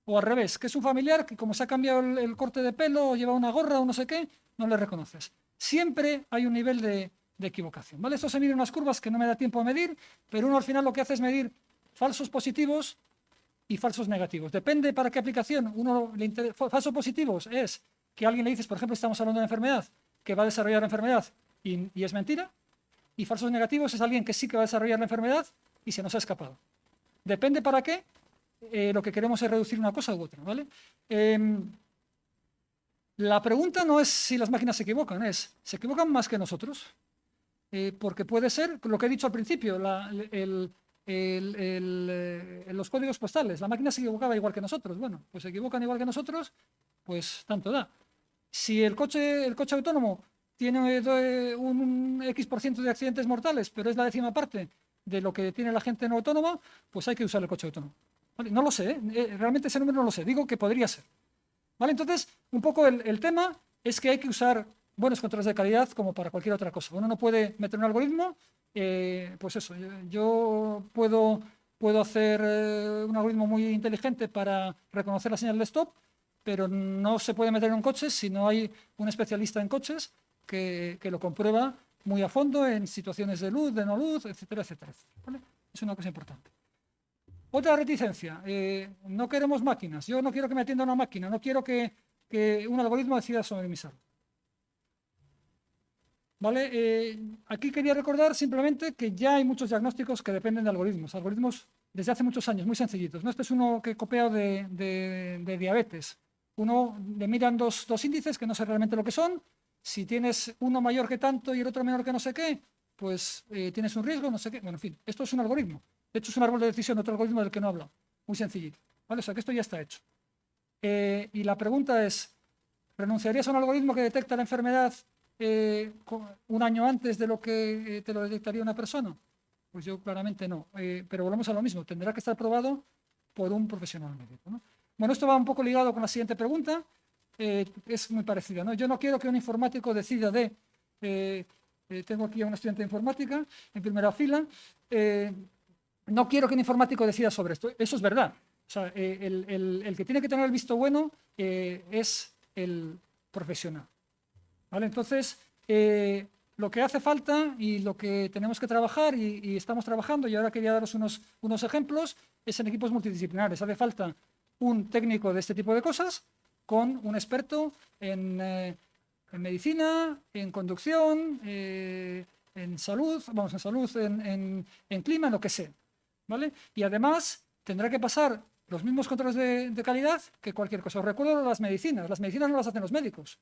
O al revés, que es un familiar que como se ha cambiado el corte de pelo o lleva una gorra o no sé qué, no le reconoces. Siempre hay un nivel de equivocación. ¿Vale? Esto se mide en unas curvas que no me da tiempo a medir, pero uno al final lo que hace es medir falsos positivos y falsos negativos. Depende para qué aplicación. Falsos positivos es que a alguien le dices, por ejemplo, estamos hablando de una enfermedad, que va a desarrollar la enfermedad y es mentira. Y falsos negativos es alguien que sí que va a desarrollar la enfermedad y se nos ha escapado. Depende para qué, lo que queremos es reducir una cosa u otra. ¿Vale? La pregunta no es si las máquinas se equivocan, ¿se equivocan más que nosotros? Porque puede ser, lo que he dicho al principio, los códigos postales, la máquina se equivocaba igual que nosotros. Bueno, pues se equivocan igual que nosotros, pues tanto da. Si el coche autónomo tiene un X% de accidentes mortales, pero es la 10ª parte de lo que tiene la gente no autónoma, pues hay que usar el coche autónomo. ¿Vale? No lo sé, realmente ese número no lo sé, digo que podría ser. ¿Vale? Entonces, un poco el tema es que hay que usar buenos controles de calidad como para cualquier otra cosa. Uno no puede meter un algoritmo, pues eso, yo puedo hacer un algoritmo muy inteligente para reconocer la señal de stop, pero no se puede meter en un coche si no hay un especialista en coches que lo comprueba muy a fondo en situaciones de luz, de no luz, etcétera, etcétera, ¿vale? Es una cosa importante. Otra reticencia, no queremos máquinas. Yo no quiero que me atienda una máquina, no quiero que un algoritmo decida sobre mi salud. ¿Vale? Aquí quería recordar simplemente que ya hay muchos diagnósticos que dependen de algoritmos desde hace muchos años, muy sencillitos, ¿no? Este es uno que he copiado de diabetes. Uno le miran dos índices que no sé realmente lo que son. Si tienes uno mayor que tanto y el otro menor que no sé qué, pues tienes un riesgo, no sé qué. Bueno, en fin, esto es un algoritmo. De hecho, es un árbol de decisión, otro algoritmo del que no he hablado. Muy sencillito. ¿Vale? O sea, que esto ya está hecho. Y la pregunta es, ¿renunciarías a un algoritmo que detecta la enfermedad un año antes de lo que te lo detectaría una persona? Pues yo claramente no. Pero volvemos a lo mismo. Tendrá que estar probado por un profesional médico, ¿no? Bueno, esto va un poco ligado con la siguiente pregunta. Es muy parecida, ¿no? Yo no quiero que un informático decida tengo aquí a un estudiante de informática en primera fila. No quiero que un informático decida sobre esto. Eso es verdad. O sea, el que tiene que tener el visto bueno es el profesional. ¿Vale? Entonces, lo que hace falta y lo que tenemos que trabajar y estamos trabajando, y ahora quería daros unos ejemplos, es en equipos multidisciplinares. Hace falta un técnico de este tipo de cosas con un experto en medicina, en conducción, en salud, en clima, en lo que sea. ¿Vale? Y además tendrá que pasar los mismos controles de calidad que cualquier cosa. Os recuerdo las medicinas no las hacen los médicos.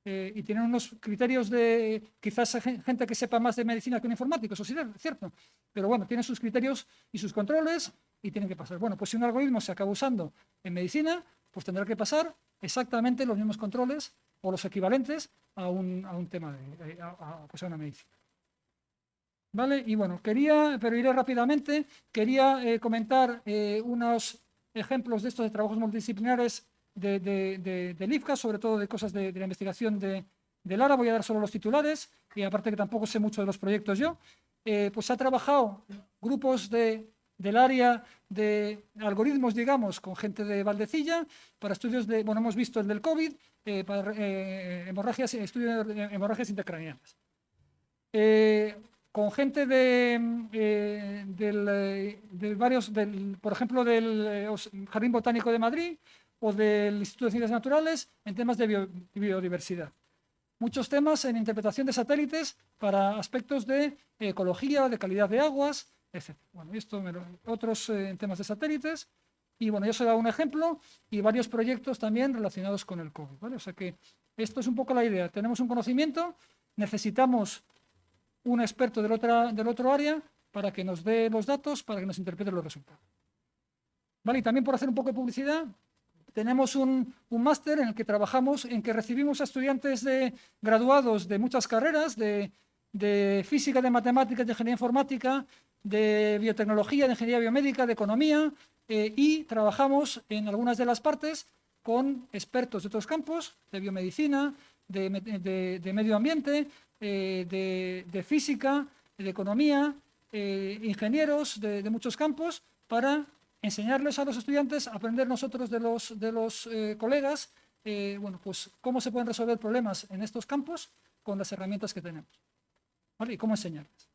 Y tienen unos criterios de, quizás gente que sepa más de medicina que un informático, eso sí es cierto, pero bueno, tienen sus criterios y sus controles y tienen que pasar. Bueno, pues si un algoritmo se acaba usando en medicina, pues tendrá que pasar exactamente los mismos controles o los equivalentes a un tema pues a una medicina. ¿Vale? Y bueno, pero iré rápidamente, quería comentar unos ejemplos de estos de trabajos multidisciplinares del IFCA, sobre todo de cosas de la investigación de Lara. Voy a dar solo los titulares, y aparte que tampoco sé mucho de los proyectos yo. Pues ha trabajado grupos del área de algoritmos, digamos, con gente de Valdecilla, para estudios bueno, hemos visto el del COVID, para estudios de hemorragias intracraneales. Con gente por ejemplo, del Jardín Botánico de Madrid, o del Instituto de Ciencias Naturales en temas de biodiversidad. Muchos temas en interpretación de satélites para aspectos de ecología, de calidad de aguas, etc. Bueno, otros en temas de satélites. Y bueno, yo os he dado un ejemplo y varios proyectos también relacionados con el COVID, ¿vale? O sea que esto es un poco la idea. Tenemos un conocimiento, necesitamos un experto del otro área para que nos dé los datos, para que nos interprete los resultados. ¿Vale? Y también por hacer un poco de publicidad, tenemos un máster en el que trabajamos, en que recibimos a estudiantes graduados de muchas carreras, de física, de matemáticas, de ingeniería informática, de biotecnología, de ingeniería biomédica, de economía, y trabajamos en algunas de las partes con expertos de otros campos, de biomedicina, de medio ambiente, de física, de economía, ingenieros de muchos campos, para enseñarles a los estudiantes a aprender nosotros de los colegas, bueno, pues cómo se pueden resolver problemas en estos campos con las herramientas que tenemos, ¿vale? Y cómo enseñarles.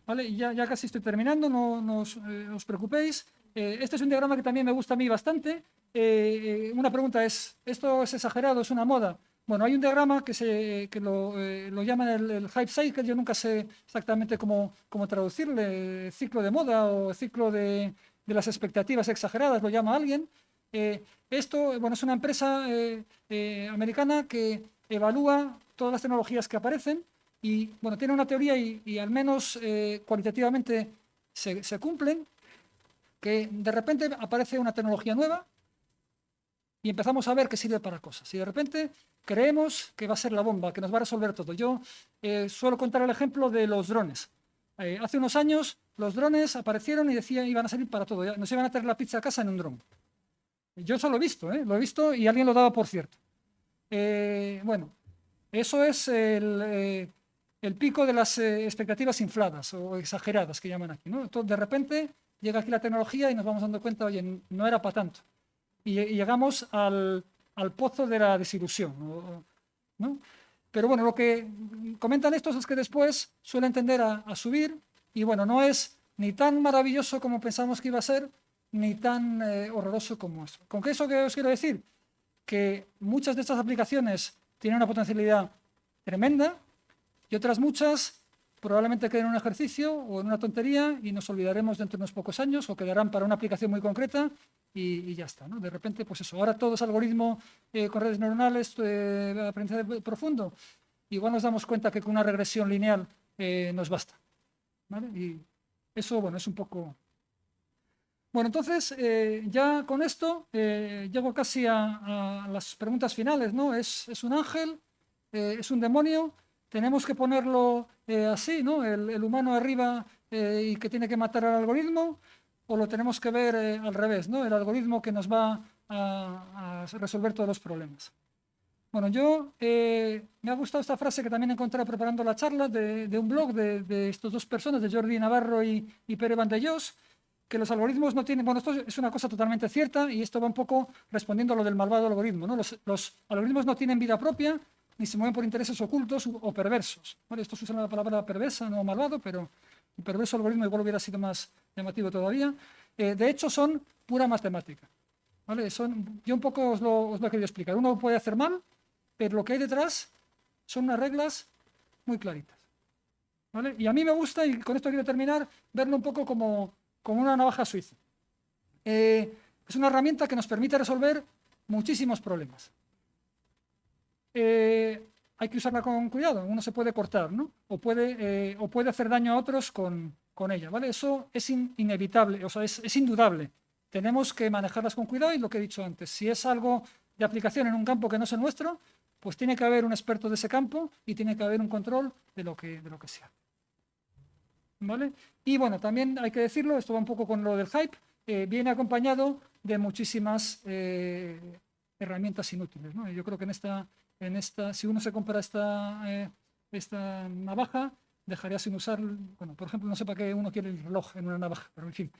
¿Vale? Y ya casi estoy terminando, no os preocupéis. Este es un diagrama que también me gusta a mí bastante. Una pregunta es, ¿esto es exagerado, es una moda? Bueno, hay un diagrama que lo llaman el hype cycle. Yo nunca sé exactamente cómo traducirle, ciclo de moda o ciclo de las expectativas exageradas, lo llama alguien. Esto, bueno, es una empresa americana que evalúa todas las tecnologías que aparecen y, bueno, tiene una teoría y al menos cualitativamente se cumplen, que de repente aparece una tecnología nueva y empezamos a ver que sirve para cosas. Y de repente creemos que va a ser la bomba, que nos va a resolver todo. Yo suelo contar el ejemplo de los drones. Hace unos años los drones aparecieron y decían iban a salir para todo. Nos iban a traer la pizza a casa en un dron. Yo eso lo he visto y alguien lo daba por cierto. Bueno, eso es el pico de las expectativas infladas o exageradas que llaman aquí, ¿no? Entonces, de repente llega aquí la tecnología y nos vamos dando cuenta, oye, no era para tanto. Y llegamos al pozo de la desilusión, ¿no? Pero bueno, lo que comentan estos es que después suelen tender a subir y bueno, no es ni tan maravilloso como pensamos que iba a ser, ni tan horroroso como esto. ¿Con qué eso que os quiero decir? Que muchas de estas aplicaciones tienen una potencialidad tremenda y otras muchas probablemente queden en un ejercicio o en una tontería y nos olvidaremos dentro de unos pocos años o quedarán para una aplicación muy concreta y ya está, ¿no? De repente, pues eso, ahora todo es algoritmo con redes neuronales, aprendizaje profundo. Igual nos damos cuenta que con una regresión lineal nos basta, ¿vale? Y eso, bueno, es un poco... Bueno, entonces, ya con esto llego casi a las preguntas finales, ¿no? ¿Es un ángel? ¿Es un demonio? ¿Tenemos que ponerlo así, ¿no? El humano arriba y que tiene que matar al algoritmo? ¿O lo tenemos que ver al revés, ¿no? El algoritmo que nos va a resolver todos los problemas. Bueno, me ha gustado esta frase que también encontré preparando la charla de un blog de estas dos personas, de Jordi Navarro y Pere Vandellós, que los algoritmos no tienen... Bueno, esto es una cosa totalmente cierta y esto va un poco respondiendo a lo del malvado algoritmo, ¿no? Los algoritmos no tienen vida propia ni se mueven por intereses ocultos o perversos, ¿vale? Esto se usa la palabra perversa, no malvado, pero el perverso algoritmo igual hubiera sido más llamativo todavía. De hecho, son pura matemática, ¿vale? Yo un poco os lo he querido explicar. Uno puede hacer mal, pero lo que hay detrás son unas reglas muy claritas, ¿vale? Y a mí me gusta, y con esto quiero terminar, verlo un poco como una navaja suiza. Es una herramienta que nos permite resolver muchísimos problemas. Hay que usarla con cuidado, uno se puede cortar, ¿no? O puede hacer daño a otros con ella, ¿vale? Eso es inevitable, o sea, es indudable. Tenemos que manejarlas con cuidado y lo que he dicho antes, si es algo de aplicación en un campo que no es el nuestro, pues tiene que haber un experto de ese campo y tiene que haber un control de lo que sea. ¿Vale? Y bueno, también hay que decirlo, esto va un poco con lo del hype, viene acompañado de muchísimas herramientas inútiles, ¿no? Yo creo que si uno se compra esta navaja, dejaría sin usar, bueno, por ejemplo, no sé para qué uno quiere el reloj en una navaja, pero en fin,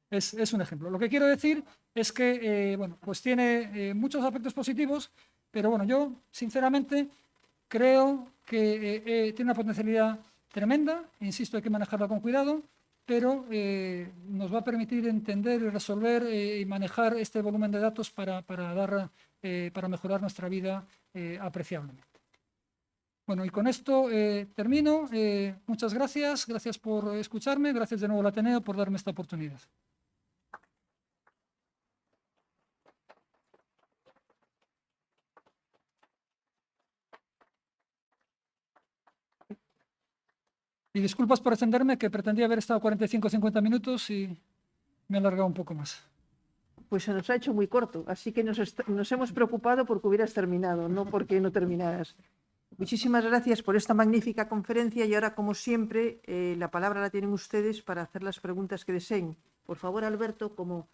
es un ejemplo. Lo que quiero decir es que, bueno, pues tiene muchos aspectos positivos, pero bueno, yo sinceramente creo que tiene una potencialidad tremenda, insisto, hay que manejarla con cuidado, pero nos va a permitir entender y resolver y manejar este volumen de datos para mejorar nuestra vida apreciablemente. Bueno, y con esto termino. Muchas gracias por escucharme, gracias de nuevo al Ateneo por darme esta oportunidad. Y disculpas por extenderme, que pretendía haber estado 45 o 50 minutos y me he alargado un poco más. Pues se nos ha hecho muy corto, así que nos hemos preocupado porque hubieras terminado, no porque no terminaras. Muchísimas gracias por esta magnífica conferencia y ahora, como siempre, la palabra la tienen ustedes para hacer las preguntas que deseen. Por favor, Alberto, como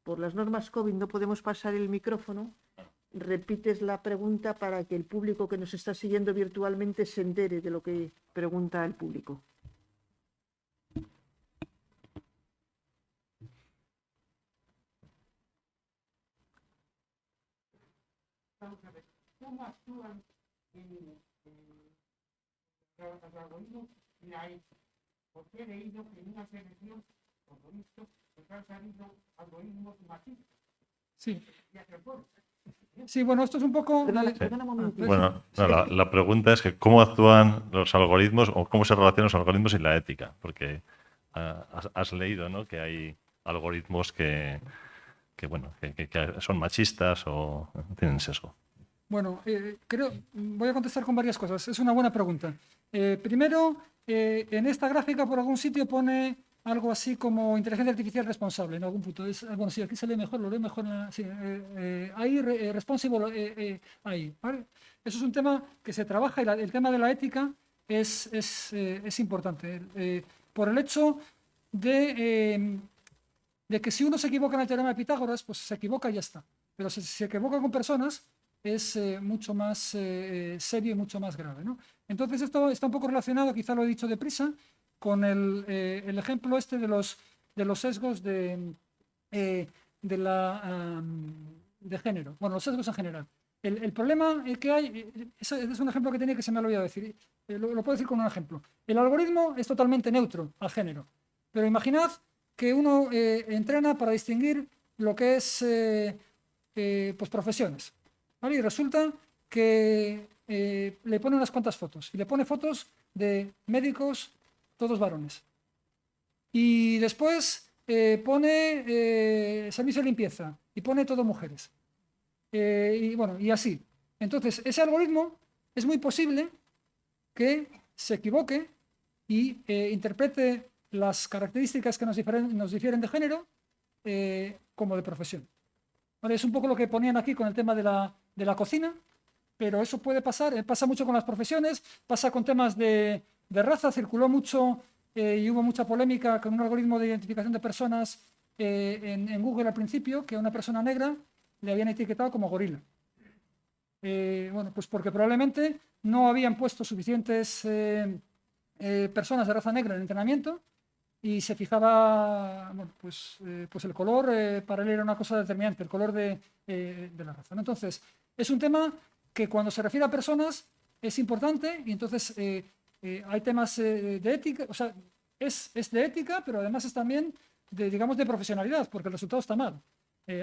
por las normas COVID no podemos pasar el micrófono, repites la pregunta para que el público que nos está siguiendo virtualmente se entere de lo que pregunta el público. ¿Cómo actúan los algoritmos y la ética? Porque he leído que en una selección, por lo visto, han salido algoritmos machistas. Sí. Sí, bueno, esto es un poco... Perdona un momentito. Bueno, no, la pregunta es que cómo actúan los algoritmos o cómo se relacionan los algoritmos y la ética, porque has leído, ¿no?, que hay algoritmos que son machistas o tienen sesgo. Bueno, voy a contestar con varias cosas. Es una buena pregunta. Primero, en esta gráfica por algún sitio pone algo así como inteligencia artificial responsable en algún punto. Bueno, sí, aquí se lee mejor, lo leo mejor. Ahí, responsible, ahí, ¿vale? Eso es un tema que se trabaja y el tema de la ética es importante. Por el hecho de que si uno se equivoca en el teorema de Pitágoras, pues se equivoca y ya está. Pero si se equivoca con personas, es mucho más serio y mucho más grave, ¿no? Entonces esto está un poco relacionado, quizá lo he dicho deprisa, con el ejemplo este de los sesgos de género, bueno, los sesgos en general. El problema que hay, es un ejemplo que tenía que se me lo voy a decir, lo puedo decir con un ejemplo. El algoritmo es totalmente neutro al género, pero imaginad que uno entrena para distinguir lo que es pues profesiones, ¿vale? Y resulta que le pone unas cuantas fotos, y le pone fotos de médicos, todos varones. Y después pone servicio de limpieza, y pone todo mujeres. Y bueno, y así. Entonces, ese algoritmo es muy posible que se equivoque y interprete las características que nos difieren de género como de profesión. ¿Vale? Es un poco lo que ponían aquí con el tema de la cocina, pero eso puede pasar, pasa mucho con las profesiones, pasa con temas de raza, circuló mucho y hubo mucha polémica con un algoritmo de identificación de personas en Google al principio, que a una persona negra le habían etiquetado como gorila. Bueno, pues porque probablemente no habían puesto suficientes personas de raza negra en entrenamiento y se fijaba, bueno, pues el color para él era una cosa determinante, el color de la raza, ¿no? Entonces, es un tema que cuando se refiere a personas es importante y entonces hay temas de ética, o sea, es de ética, pero además es también digamos, de profesionalidad, porque el resultado está mal.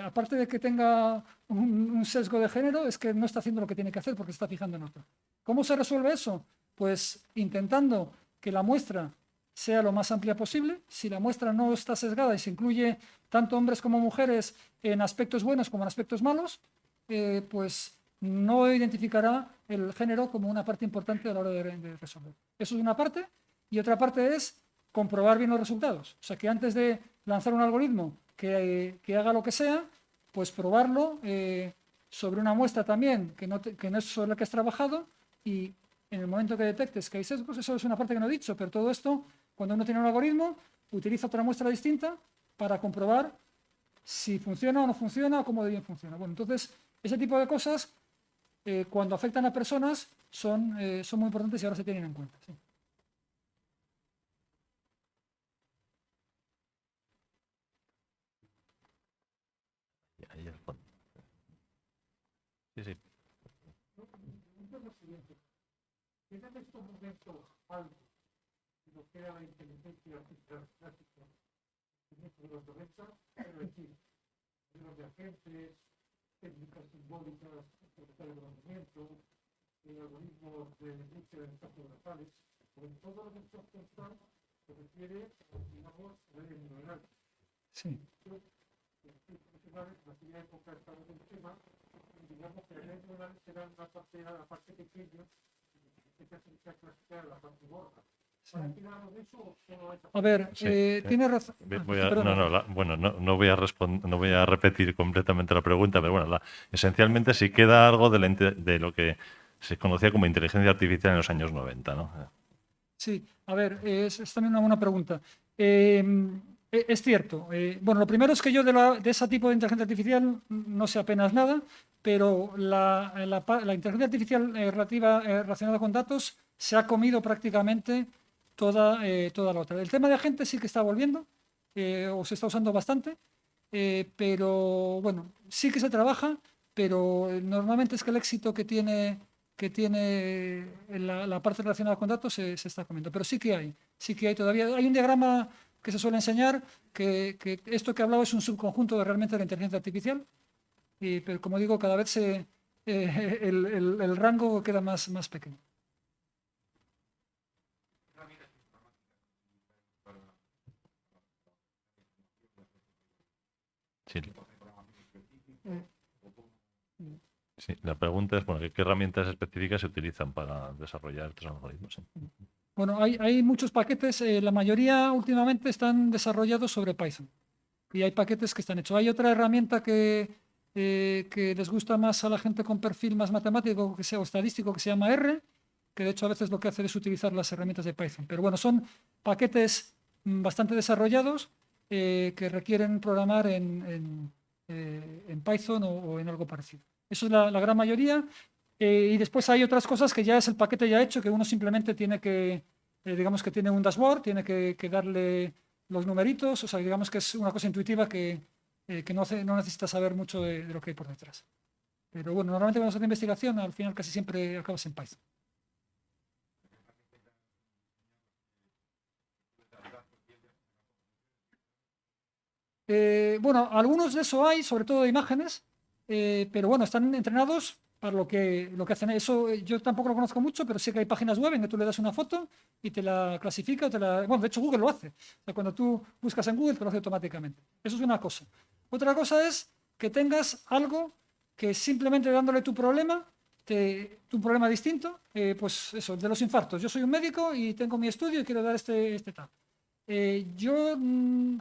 Aparte de que tenga un sesgo de género, es que no está haciendo lo que tiene que hacer porque se está fijando en otro. ¿Cómo se resuelve eso? Pues intentando que la muestra sea lo más amplia posible. Si la muestra no está sesgada y se incluye tanto hombres como mujeres en aspectos buenos como en aspectos malos, pues no identificará el género como una parte importante a la hora de resolver. Eso es una parte. Y otra parte es comprobar bien los resultados. O sea, que antes de lanzar un algoritmo que haga lo que sea, pues probarlo sobre una muestra también que no es sobre la que has trabajado, y en el momento que detectes que hay sesgos, eso es una parte que no he dicho, pero todo esto, cuando uno tiene un algoritmo, utiliza otra muestra distinta para comprobar si funciona o no funciona o cómo de bien funciona. Bueno, entonces, ese tipo de cosas, cuando afectan a personas, son muy importantes y ahora se tienen en cuenta. Sí. Sí, sí. ¿Tienen estos momentos algo de lo que era la inteligencia artificial clásica de los 90? Es decir, libros de agentes, técnicas simbólicas, interpretar el conocimiento, algoritmos de búsqueda de mensajes basales, sobre todo lo que está pensando se refiere, digamos, a redes neuronales. Sí. Profesionales, en aquella época estamos en el tema, digamos que las redes neuronales serán la parte pequeña, la clásica, la parte gorda. Sí. A ver, tiene razón. No voy a repetir completamente la pregunta, pero bueno, esencialmente sí queda algo de lo que se conocía como inteligencia artificial en los años 90, ¿no? Sí, a ver, es también una buena pregunta. Es cierto. Bueno, lo primero es que yo de ese tipo de inteligencia artificial no sé apenas nada, pero la inteligencia artificial relacionada con datos se ha comido prácticamente toda la otra. El tema de agentes sí que está volviendo, o se está usando bastante, pero bueno, sí que se trabaja, pero normalmente es que el éxito que tiene la parte relacionada con datos se está comiendo. Pero sí que hay todavía. Hay un diagrama que se suele enseñar que esto que he hablado es un subconjunto de realmente de la inteligencia artificial, pero como digo, cada vez el rango queda más pequeño. Sí. Sí, la pregunta es, bueno, ¿qué herramientas específicas se utilizan para desarrollar estos algoritmos? Sí. Bueno, hay muchos paquetes, la mayoría últimamente están desarrollados sobre Python y hay paquetes que están hechos. Hay otra herramienta que les gusta más a la gente con perfil más matemático o estadístico, que se llama R, que de hecho a veces lo que hace es utilizar las herramientas de Python. Pero bueno, son paquetes bastante desarrollados que requieren programar en Python o en algo parecido. Eso es la gran mayoría. Y después hay otras cosas que ya es el paquete ya hecho, que uno simplemente tiene que, digamos que tiene un dashboard, tiene que darle los numeritos, o sea, digamos que es una cosa intuitiva que no necesita saber mucho de lo que hay por detrás. Pero bueno, normalmente cuando se hace investigación, al final casi siempre acabas en Python. Bueno, algunos de eso hay, sobre todo de imágenes, pero bueno, están entrenados para lo que hacen. Eso yo tampoco lo conozco mucho, pero sé que hay páginas web en que tú le das una foto y te la clasifica, bueno, de hecho Google lo hace. O sea, cuando tú buscas en Google te lo hace automáticamente. Eso es una cosa. Otra cosa es que tengas algo que simplemente dándole tu problema, tu problema distinto, pues eso, de los infartos. Yo soy un médico y tengo mi estudio y quiero dar este tal. Yo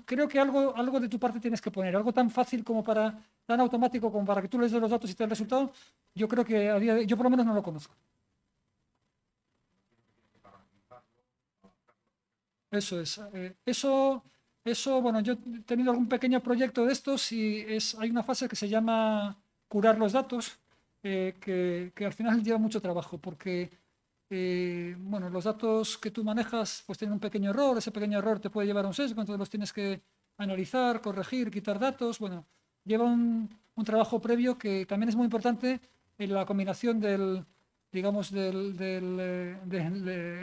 creo que algo de tu parte tienes que poner, algo tan fácil como tan automático como para que tú les des los datos y te dé el resultado. Yo creo que yo por lo menos no lo conozco. Eso es. Bueno, yo he tenido algún pequeño proyecto de estos y hay una fase que se llama curar los datos, que al final lleva mucho trabajo porque bueno, los datos que tú manejas pues tienen un pequeño error, ese pequeño error te puede llevar a un sesgo, entonces los tienes que analizar, corregir, quitar datos. Bueno, lleva un trabajo previo que también es muy importante en la combinación digamos, del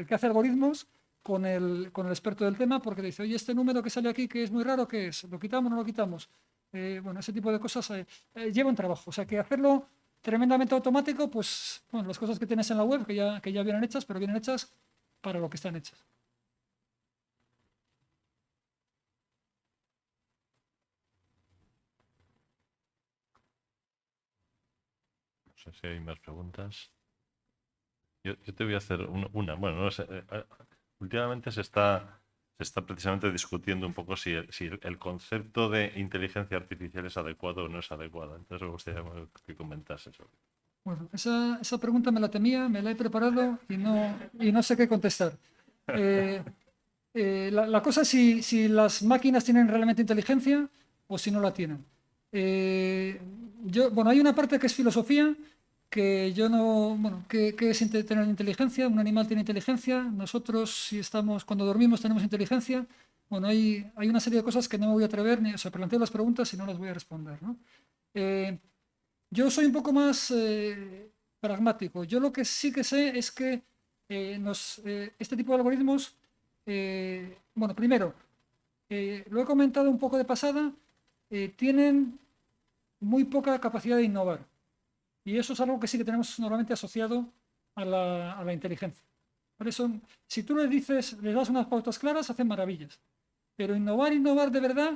que hace algoritmos con el experto del tema, porque te dice, oye, este número que sale aquí que es muy raro, ¿qué es? ¿Lo quitamos o no lo quitamos? Bueno, ese tipo de cosas lleva un trabajo, o sea que hacerlo tremendamente automático, pues bueno, las cosas que tienes en la web, que ya vienen hechas, pero vienen hechas para lo que están hechas. No sé si hay más preguntas. Yo te voy a hacer una. Bueno, no sé. Últimamente se está precisamente discutiendo un poco si el concepto de inteligencia artificial es adecuado o no es adecuado. Entonces me gustaría que comentases eso. Bueno, esa pregunta me la temía, me la he preparado y no sé qué contestar. La cosa es si las máquinas tienen realmente inteligencia o si no la tienen. Bueno, hay una parte que es filosofía, que yo no, bueno, ¿qué es tener inteligencia? Un animal tiene inteligencia, nosotros cuando dormimos tenemos inteligencia. Bueno, hay una serie de cosas que no me voy a atrever, o sea, planteo las preguntas y no las voy a responder, ¿no? Yo soy un poco más pragmático. Yo lo que sí que sé es que este tipo de algoritmos, bueno, primero, lo he comentado un poco de pasada, tienen muy poca capacidad de innovar. Y eso es algo que sí que tenemos normalmente asociado a la inteligencia. Por eso, si tú les das unas pautas claras, hacen maravillas. Pero innovar de verdad,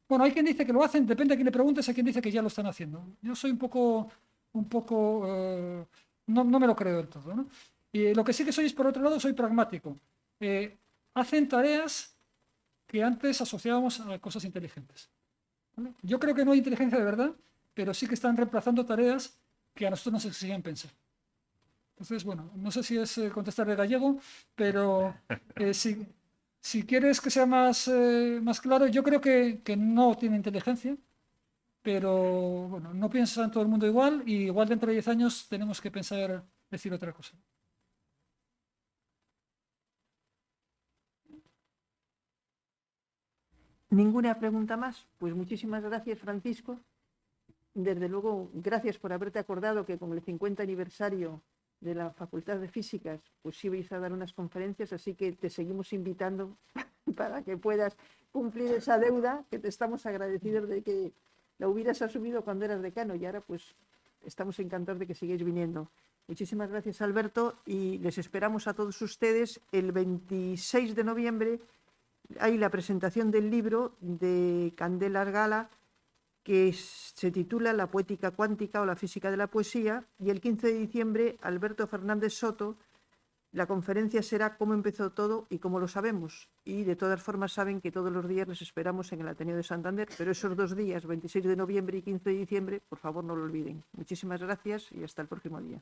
bueno, hay quien dice que lo hacen, depende a quién le preguntes, hay quien dice que ya lo están haciendo. Yo soy un poco, no me lo creo del todo, ¿no? Y lo que sí que soy es, por otro lado, soy pragmático. Hacen tareas que antes asociábamos a cosas inteligentes, ¿vale? Yo creo que no hay inteligencia de verdad, pero sí que están reemplazando tareas que a nosotros nos exigían pensar. Entonces, bueno, no sé si es contestar de gallego, pero si quieres que sea más claro, yo creo que no tiene inteligencia, pero bueno, no piensa en todo el mundo igual y igual dentro de 10 años tenemos que decir otra cosa. ¿Ninguna pregunta más? Pues muchísimas gracias, Francisco. Desde luego, gracias por haberte acordado que con el 50 aniversario de la Facultad de Físicas, pues sí vais a dar unas conferencias, así que te seguimos invitando para que puedas cumplir esa deuda, que te estamos agradecidos de que la hubieras asumido cuando eras decano y ahora pues estamos encantados de que sigáis viniendo. Muchísimas gracias, Alberto, y les esperamos a todos ustedes el 26 de noviembre. Hay la presentación del libro de Candela Argala, que se titula La poética cuántica o la física de la poesía, y el 15 de diciembre, Alberto Fernández Soto, la conferencia será Cómo empezó todo y cómo lo sabemos. Y de todas formas saben que todos los días les esperamos en el Ateneo de Santander, pero esos 2 días, 26 de noviembre y 15 de diciembre, por favor no lo olviden. Muchísimas gracias y hasta el próximo día.